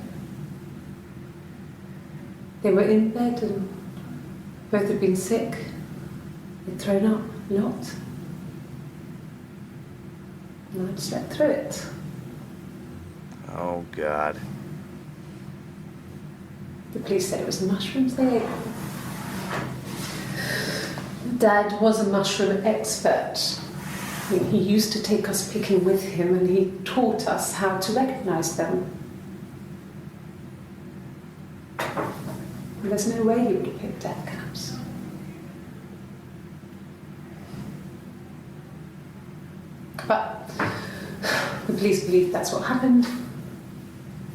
Speaker 2: They were in bed and both had been sick. They'd thrown up a lot. And I slept through it.
Speaker 1: Oh, God.
Speaker 2: The police said it was mushrooms they ate. Dad was a mushroom expert. He used to take us picking with him and he taught us how to recognise them. And there's no way he would have picked death caps. But the police believe that's what happened.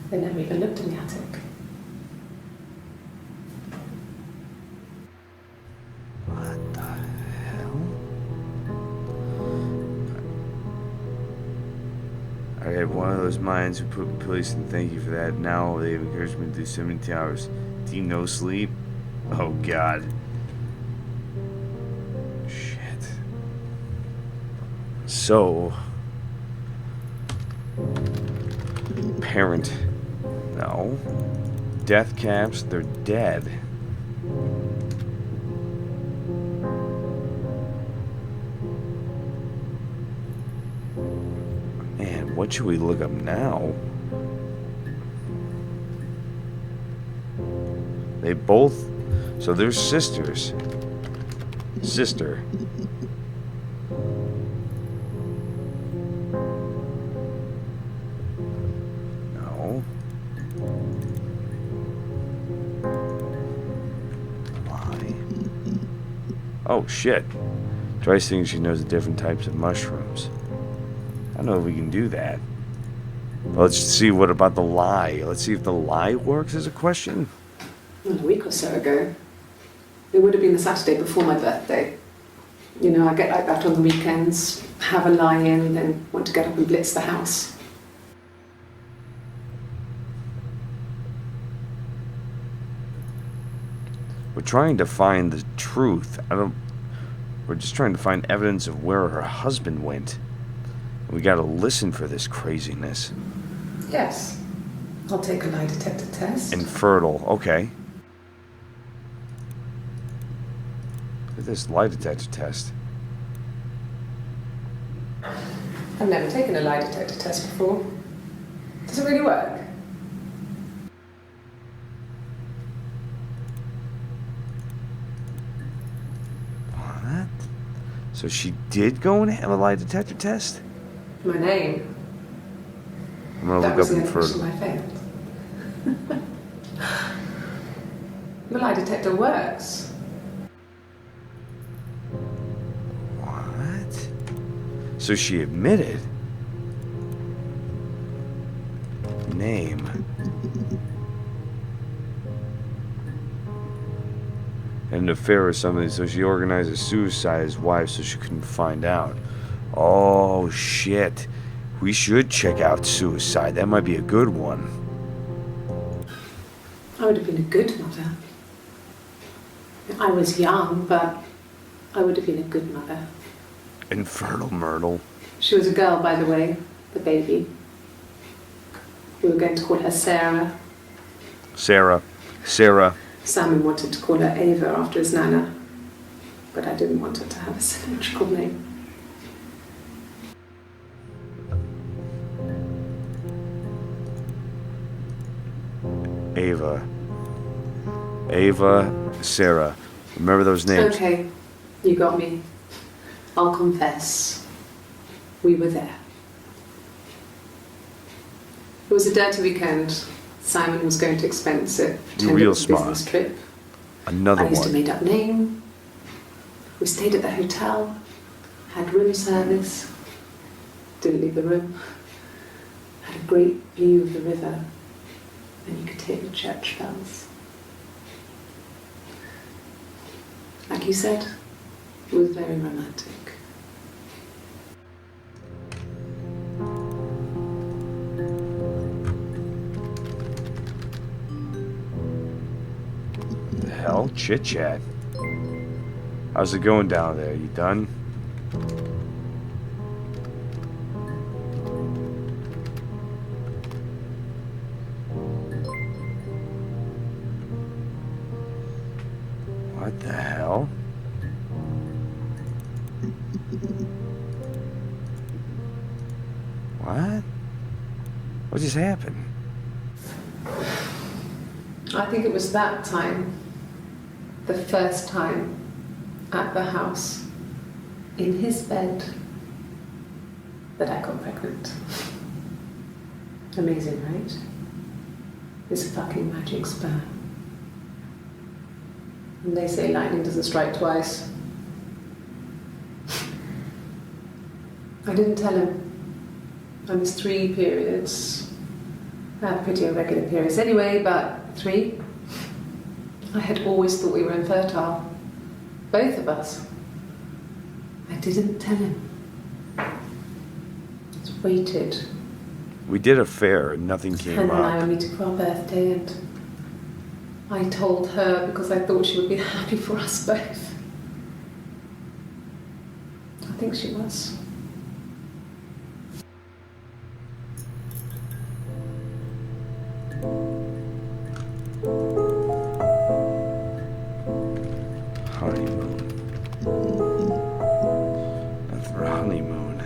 Speaker 2: They never even looked in the attic.
Speaker 1: had one of those minds who put police in. Thank you for that. Now they have encouraged me to do 72 hours. Do you no sleep? Oh, God. Shit. So... Parent. No. Death caps, they're dead. Man, what should we look up now? They both... So they're sisters. Sister. No. Lie. Oh, shit. Try saying she knows the different types of mushrooms. I don't know if we can do that. Well, let's see what about the lie. Let's see if the lie works as a question.
Speaker 2: A week or so ago. It would have been the Saturday before my birthday. You know, I get like that on the weekends, have a lie-in, then want to get up and blitz the house.
Speaker 1: We're trying to find the truth. We're just trying to find evidence of where her husband went. We gotta listen for this craziness.
Speaker 2: Yes. I'll take a lie detector test.
Speaker 1: Infertile. Okay. Look at this lie detector test.
Speaker 2: I've never taken a lie detector test before. Does it really work?
Speaker 1: What? So she did go and have a lie detector test?
Speaker 2: My name.
Speaker 1: I'm gonna
Speaker 2: That
Speaker 1: look
Speaker 2: was
Speaker 1: up
Speaker 2: the
Speaker 1: infertile.
Speaker 2: I failed. The lie detector works.
Speaker 1: What? So she admitted. Name. Had an affair or something, so she organized a suicide as wife so she couldn't find out. Oh, shit. We should check out suicide. That might be a good one.
Speaker 2: I would have been a good mother. I was young, but I would have been a good mother.
Speaker 1: Infernal Myrtle.
Speaker 2: She was a girl, by the way, the baby. We were going to call her Sarah.
Speaker 1: Sarah.
Speaker 2: Simon wanted to call her Ava after his nana, but I didn't want her to have a symmetrical name.
Speaker 1: Ava, Sarah. Remember those names?
Speaker 2: Okay, you got me. I'll confess. We were there. It was a dirty weekend. Simon was going to expense it.
Speaker 1: You're real
Speaker 2: Pretended it was a
Speaker 1: smart.
Speaker 2: business trip.
Speaker 1: Another
Speaker 2: I used a
Speaker 1: one.
Speaker 2: made-up name. We stayed at the hotel. Had room service. Didn't leave the room. Had a great view of the river. And you could hear the church bells. Like you said, it was very romantic.
Speaker 1: The hell? Chit chat. How's it going down there? You done? What the hell? What? What just happened?
Speaker 2: I think it was that time, the first time, at the house, in his bed, that I got pregnant. Amazing, right? This fucking magic sperm. And they say lightning doesn't strike twice. I didn't tell him. I missed 3 periods. I had pretty irregular periods anyway, but 3. I had always thought we were infertile. Both of us. I didn't tell him. Just waited
Speaker 1: We did a fair and nothing came
Speaker 2: Hannah and I
Speaker 1: up.
Speaker 2: were meeting for our birthday, and I told her because I thought she would be happy for us both. I think she was.
Speaker 1: Honeymoon. That's for honeymoon.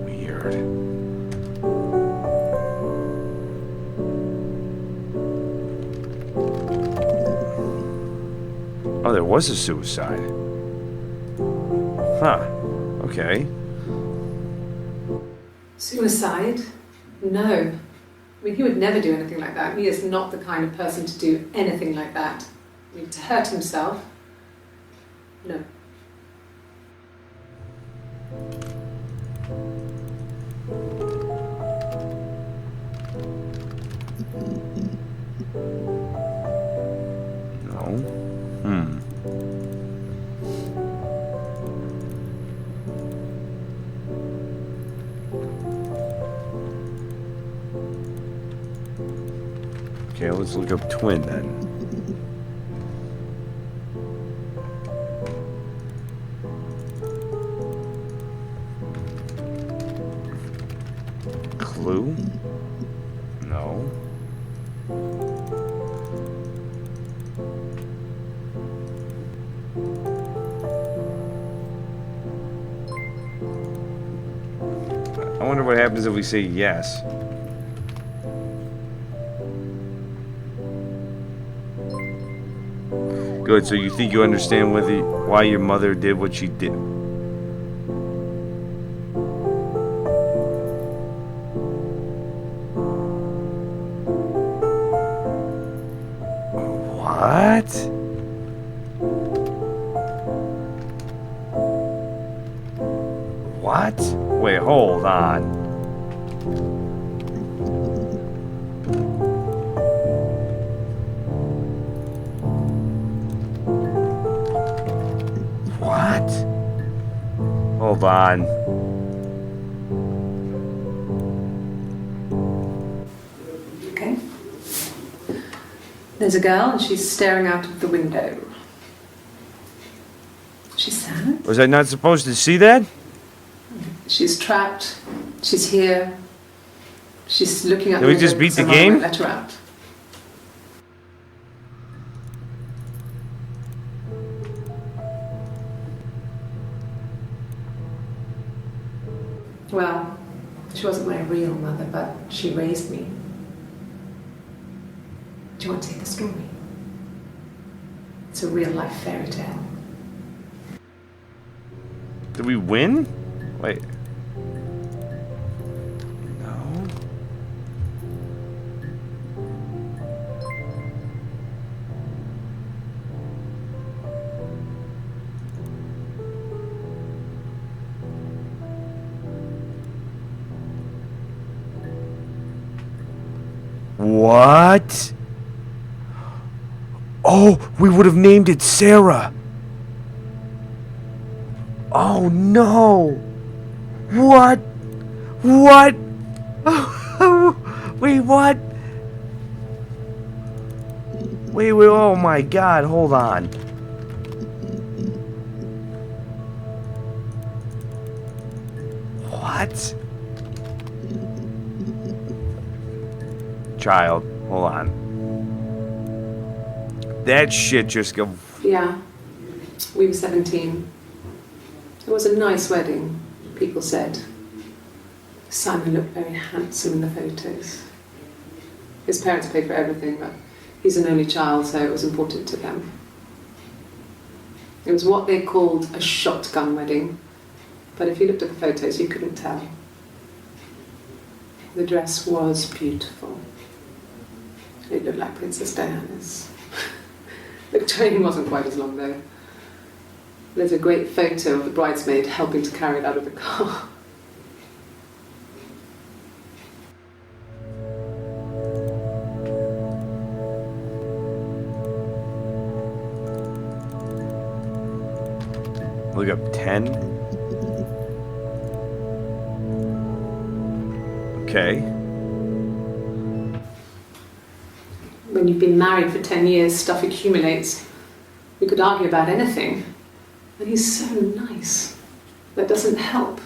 Speaker 1: Weird. Oh, there was a suicide. Huh. Okay.
Speaker 2: Suicide? No. I mean, he would never do anything like that. He is not the kind of person to do anything like that. I mean, to hurt himself? No.
Speaker 1: No. Hmm. Okay, let's look up twin then. Clue? No. I wonder what happens if we say yes. Good, so you think you understand why your mother did what she did? What? What? Wait, hold on. What? Hold on.
Speaker 2: Okay. There's a girl and she's staring out of the window. She's sad.
Speaker 1: Was I not supposed to see that?
Speaker 2: She's trapped. She's here. She's looking at
Speaker 1: Did
Speaker 2: the
Speaker 1: we just
Speaker 2: window
Speaker 1: beat the
Speaker 2: someone
Speaker 1: game?
Speaker 2: won't let her out. Well, she wasn't my real mother, but she raised me. Do you want to hear the story? It's a real life fairy tale.
Speaker 1: Did we win? Wait. No. What? Oh, we would have named it Sarah. Oh no! What? What? Wait, what? Wait, oh my god, hold on. What? Child, hold on. That shit just go.
Speaker 2: Yeah, we were 17. It was a nice wedding, people said. Simon looked very handsome in the photos. His parents paid for everything, but he's an only child, so it was important to them. It was what they called a shotgun wedding, but if you looked at the photos, you couldn't tell. The dress was beautiful. It looked like Princess Diana's. The train wasn't quite as long, though. There's a great photo of the bridesmaid helping to carry it out of the car.
Speaker 1: Look up 10. Okay.
Speaker 2: When you've been married for 10 years, stuff accumulates. You could argue about anything. And he's so nice. That doesn't help.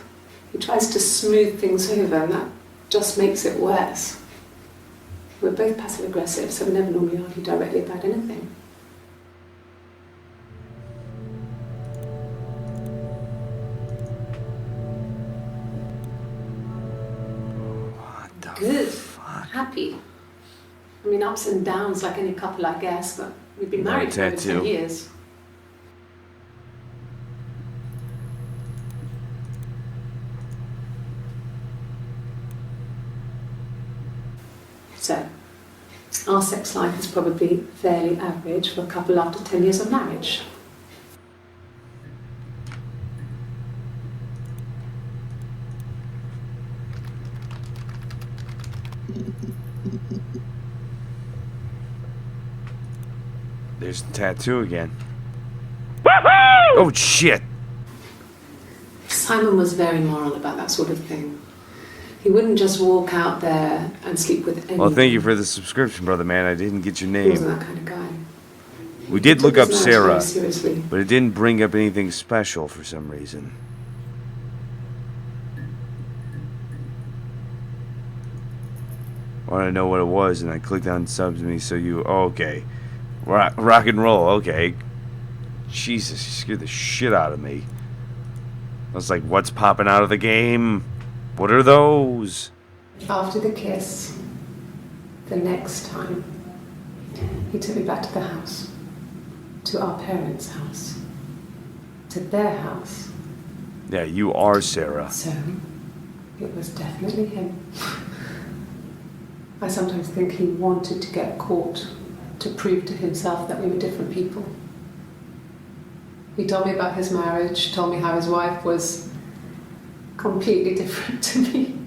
Speaker 2: He tries to smooth things over, and that just makes it worse. We're both passive-aggressive, so we never normally argue directly about anything.
Speaker 1: What the
Speaker 2: Good.
Speaker 1: fuck?
Speaker 2: Happy. I mean, ups and downs like any couple, I guess, but we've been married for over 10 years. So, our sex life is probably fairly average for a couple after 10 years of marriage.
Speaker 1: There's the tattoo again. Woohoo! Oh shit!
Speaker 2: Simon was very moral about that sort of thing. He wouldn't just walk out there and sleep with anyone.
Speaker 1: Well, thank you for the subscription, brother man. I didn't get your
Speaker 2: He
Speaker 1: name.
Speaker 2: wasn't that kind of guy.
Speaker 1: We did look
Speaker 2: Took
Speaker 1: up
Speaker 2: his marriage very
Speaker 1: Sarah,
Speaker 2: seriously.
Speaker 1: but it didn't bring up anything special for some reason. I want to know what it was, and I clicked on subs me. So you, oh, okay, rock and roll. Okay, Jesus, you scared the shit out of me. I was like, what's popping out of the game? What are those?
Speaker 2: After the kiss, the next time, he took me back to the house, to our parents' house, to their house.
Speaker 1: Yeah, you are Sarah.
Speaker 2: So, it was definitely him. I sometimes think he wanted to get caught to prove to himself that we were different people. He told me about his marriage, told me how his wife was completely different to me.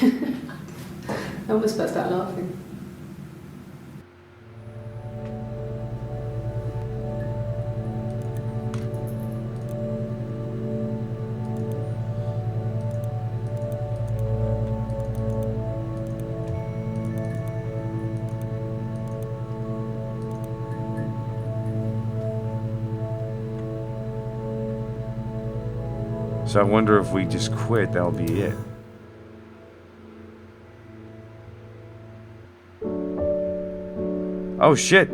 Speaker 2: I almost burst out laughing.
Speaker 1: So I wonder if we just quit, that'll be it. Oh shit!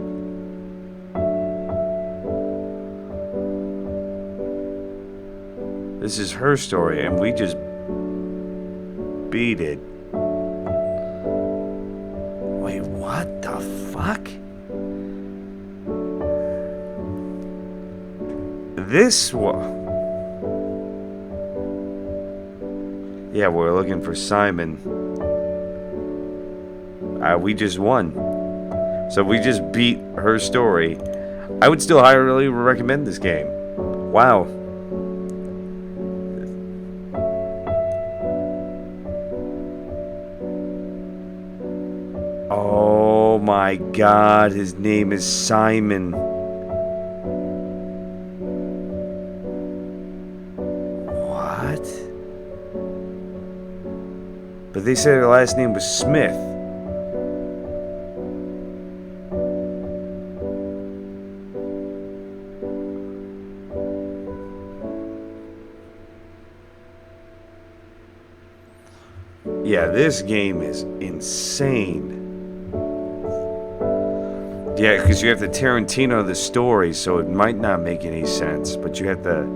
Speaker 1: This is her story, and we just beat it. Wait, what the fuck? This one. Yeah, we're looking for Simon. We just won. So we just beat her story. I would still highly recommend this game. Wow. Oh my god, his name is Simon. What? But they said her last name was Smith. Yeah, this game is insane. Yeah, because you have to Tarantino the story, so it might not make any sense, but you have to...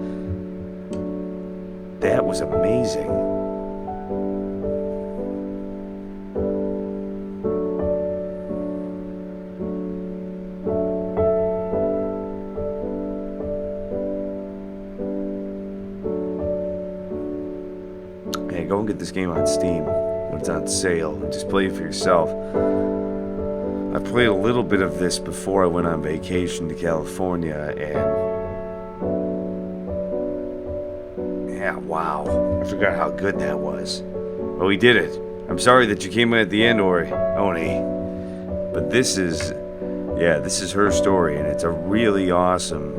Speaker 1: That was amazing. Hey, go and get this game on Steam when it's on sale and just play it for yourself. I played a little bit of this before I went on vacation to California, and yeah, wow, I forgot how good that was. But we did it. I'm sorry that you came in at the end, Oni, but this is her story, and it's a really awesome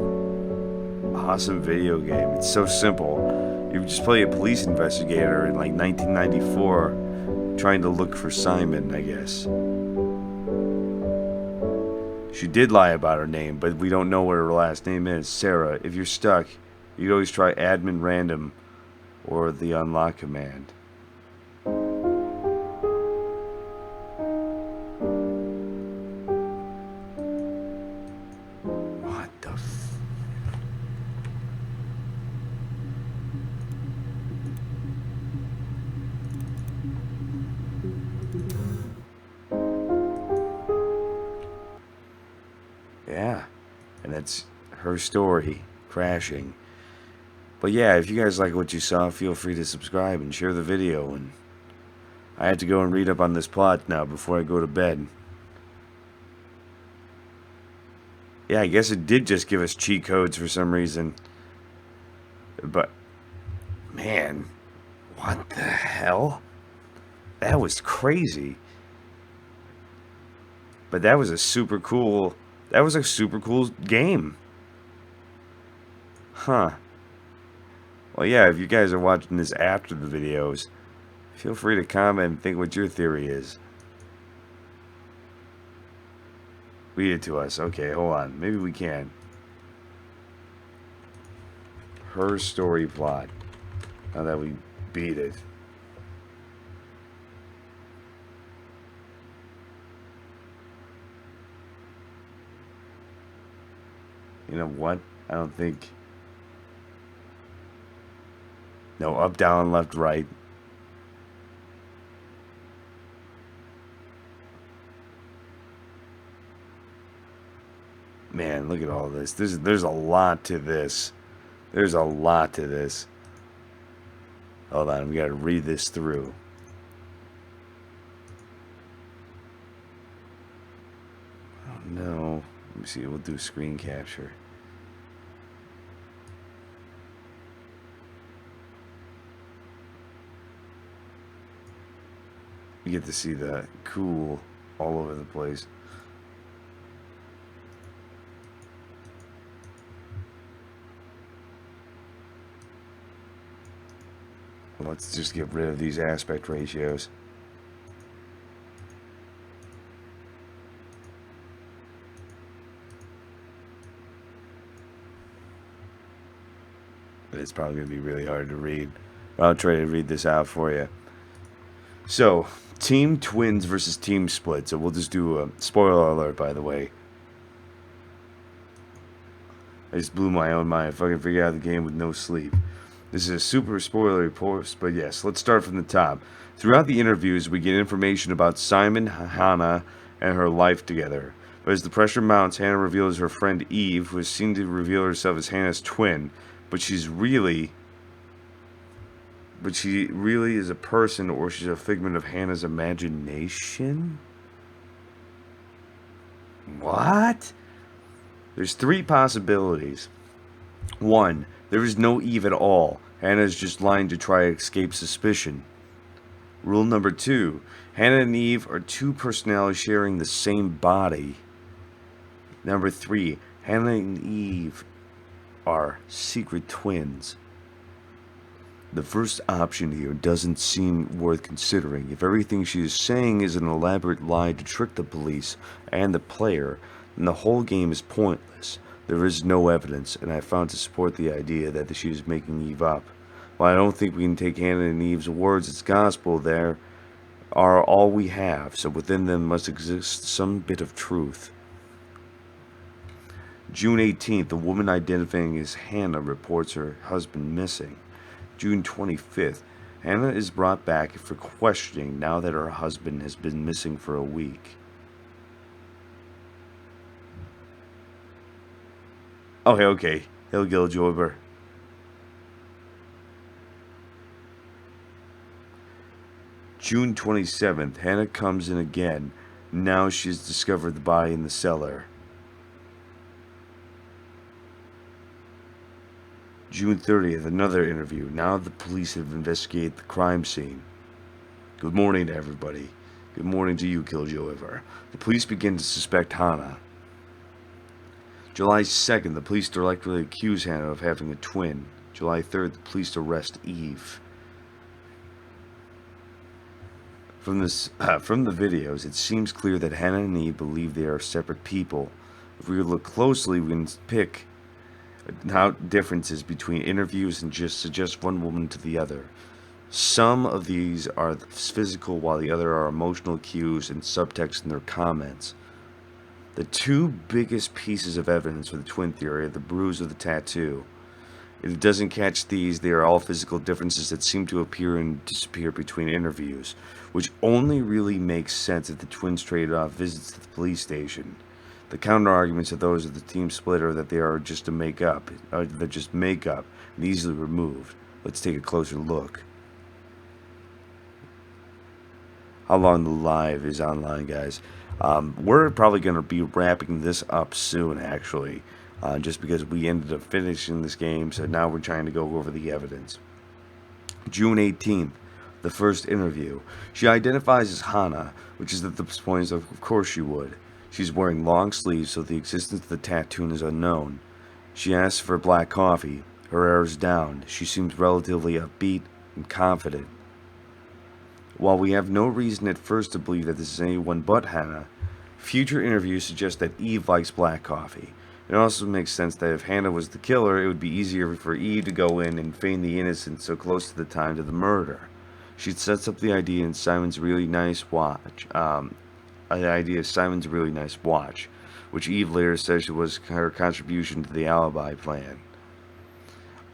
Speaker 1: video game. It's so simple. You just play a police investigator in like 1994 trying to look for Simon, I guess. She did lie about her name, but we don't know what her last name is. Sarah, if you're stuck, you can always try admin random or the unlock command. What the Yeah, and that's her story, crashing. But yeah, if you guys like what you saw, feel free to subscribe and share the video. And I have to go and read up on this plot now before I go to bed. Yeah, I guess it did just give us cheat codes for some reason. But, man, what the hell? That was crazy. But that was a super cool game. Huh. Well, yeah, if you guys are watching this after the videos, feel free to comment and think what your theory is. Read it to us. Okay, hold on. Maybe we can. Her story plot. Now that we beat it. You know what? I don't think... No, up, down, left, right. Man, look at all this. There's a lot to this. There's a lot to this. Hold on, we gotta read this through. Oh no. Let me see, we'll do screen capture. You get to see the cool all over the place. Let's just get rid of these aspect ratios. It's probably going to be really hard to read. But I'll try to read this out for you. So, Team Twins versus Team Split. So we'll just do a spoiler alert, by the way. I just blew my own mind. I fucking figured out the game with no sleep. This is a super spoilery post, but yes, let's start from the top. Throughout the interviews, we get information about Simon, Hannah, and her life together. But as the pressure mounts, Hannah reveals her friend Eve, who is seen to reveal herself as Hannah's twin, but she really is a person, or she's a figment of Hannah's imagination? What? There's three possibilities. 1. There is no Eve at all. Hannah is just lying to try to escape suspicion. Rule number 2. Hannah and Eve are two personalities sharing the same body. Number 3. Hannah and Eve are secret twins. The first option here doesn't seem worth considering. If everything she is saying is an elaborate lie to trick the police and the player, then the whole game is pointless. There is no evidence, and I found to support the idea that she is making Eve up. While I don't think we can take Hannah and Eve's words as gospel, there are all we have, so within them must exist some bit of truth. June 18th, a woman identifying as Hannah reports her husband missing. June 25th, Hannah is brought back for questioning now that her husband has been missing for a week. Okay. Hillgill Joyber. June 27th, Hannah comes in again. Now she has discovered the body in the cellar. June 30th, another interview. Now the police have investigated the crime scene. Good morning to everybody. Good morning to you, Killjoy. The police begin to suspect Hannah. July 2nd, the police directly accuse Hannah of having a twin. July 3rd, the police arrest Eve. From the videos, it seems clear that Hannah and Eve believe they are separate people. If we look closely, we can pick out differences between interviews and just suggest one woman to the other. Some of these are physical, while the other are emotional cues and subtext in their comments. The two biggest pieces of evidence for the twin theory are the bruise of the tattoo. If it doesn't catch these, they are all physical differences that seem to appear and disappear between interviews, which only really makes sense if the twins traded off visits to the police station. The counter-arguments of those of the team split are that they are just a make-up, they're just make-up and easily removed. Let's take a closer look. How long the live is online, guys? We're probably going to be wrapping this up soon, actually. Just because we ended up finishing this game, so now we're trying to go over the evidence. June 18th, the first interview. She identifies as Hannah, which is at the point of course she would. She's wearing long sleeves, so the existence of the tattoo is unknown. She asks for black coffee. Her hair is down. She seems relatively upbeat and confident. While we have no reason at first to believe that this is anyone but Hannah, future interviews suggest that Eve likes black coffee. It also makes sense that if Hannah was the killer, it would be easier for Eve to go in and feign the innocence so close to the time of the murder. She sets up the idea in Simon's really nice watch. Which Eve later says was her contribution to the alibi plan.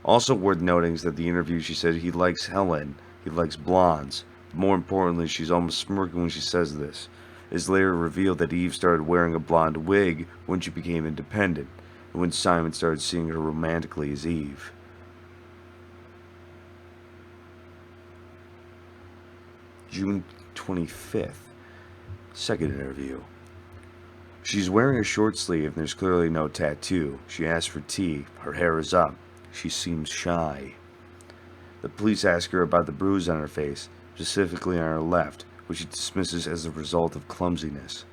Speaker 1: Also worth noting is that the interview she said he likes Helen, he likes blondes. More importantly, she's almost smirking when she says this. It's later revealed that Eve started wearing a blonde wig when she became independent, and when Simon started seeing her romantically as Eve. June 25th, second interview. She's wearing a short sleeve and there's clearly no tattoo. She asks for tea. Her hair is up. She seems shy. The police ask her about the bruise on her face, specifically on her left, which she dismisses as a result of clumsiness.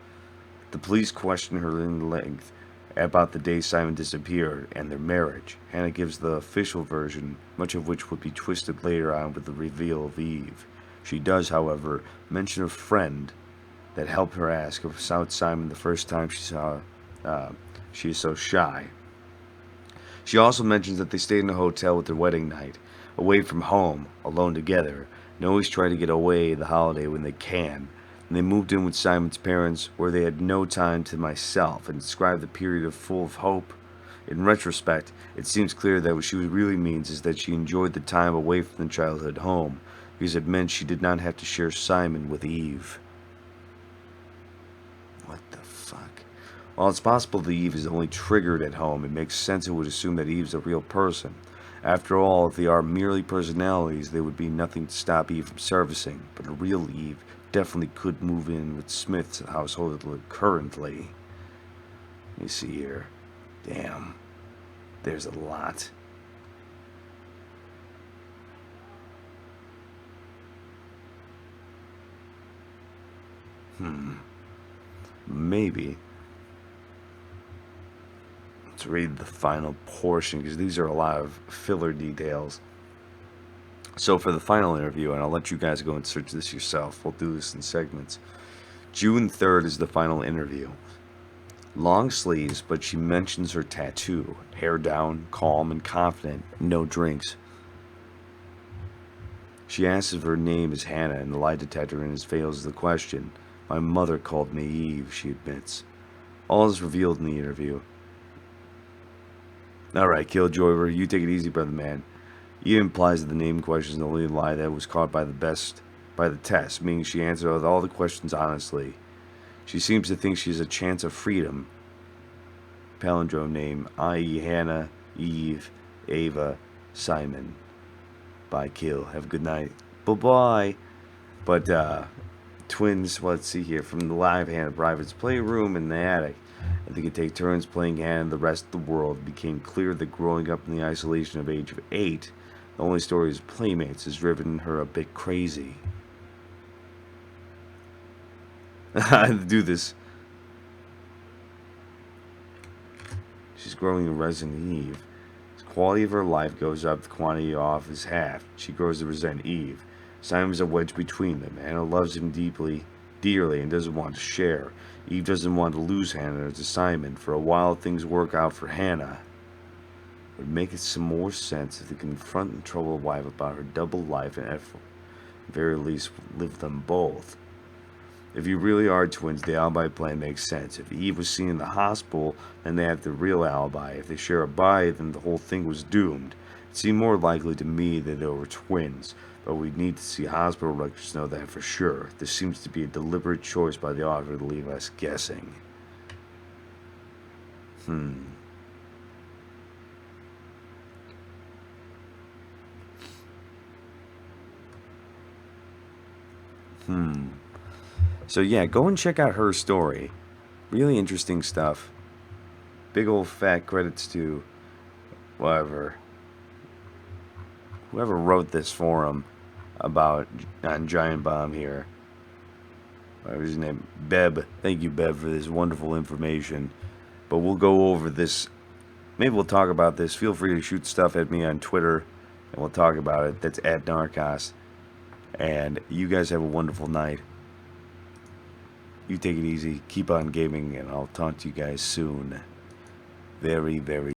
Speaker 1: The police question her in length about the day Simon disappeared and their marriage. Hannah gives the official version, much of which would be twisted later on with the reveal of Eve. She does, however, mention a friend that helped her ask about Simon the first time she is so shy. She also mentions that they stayed in a hotel with their wedding night, away from home, alone together, and always try to get away the holiday when they can. And they moved in with Simon's parents, where they had no time to myself, and described the period of full of hope. In retrospect, it seems clear that what she really means is that she enjoyed the time away from the childhood home, because it meant she did not have to share Simon with Eve. What the fuck? While it's possible that Eve is only triggered at home, it makes sense it would assume that Eve's a real person. After all, if they are merely personalities, there would be nothing to stop Eve from servicing, but a real Eve definitely could move in with Smith's household currently. Let me see here. Damn. There's a lot. Maybe. Let's read the final portion, because these are a lot of filler details. So for the final interview, and I'll let you guys go and search this yourself. We'll do this in segments. June 3rd is the final interview. Long sleeves, but she mentions her tattoo. Hair down, calm and confident. No drinks. She asks if her name is Hannah, and the lie detector in his fails the question. My mother called me Eve, she admits. All is revealed in the interview. Alright, Killjoy, you take it easy, brother man. Eve implies that the name question is the only lie that was caught by the test, meaning she answered all the questions honestly. She seems to think she has a chance of freedom. Palindrome name, i.e. Hannah, Eve, Ava, Simon. Bye, Kill. Have a good night. Bye-bye. But, twins, let's see here, from the live Hannah Private's playroom in the attic. They could take turns playing Hannah and the rest of the world. It became clear that growing up in the isolation of age of 8, the only story of playmates has driven her a bit crazy. I had to do this. She's growing a Resident Eve. It's Quality of her life goes up, the quantity off is half. She grows to resent Eve. Simon's a wedge between them. Hannah loves him dearly, and doesn't want to share. Eve doesn't want to lose Hannah to Simon. For a while, things work out for Hannah. It would make it some more sense if they confront the troubled wife about her double life and at very least live them both. If you really are twins, the alibi plan makes sense. If Eve was seen in the hospital, then they have the real alibi. If they share a body, then the whole thing was doomed. It seemed more likely to me that they were twins, but we'd need to see hospital records to know that for sure. This seems to be a deliberate choice by the author to leave us guessing. So yeah, go and check out her story. Really interesting stuff. Big old fat credits to whoever wrote this forum about on Giant Bomb here. What was his name? Beb. Thank you, Beb, for this wonderful information. But we'll go over this. Maybe we'll talk about this. Feel free to shoot stuff at me on Twitter, and we'll talk about it. That's at Narcos. And you guys have a wonderful night. You take it easy. Keep on gaming, and I'll talk to you guys soon. Very, very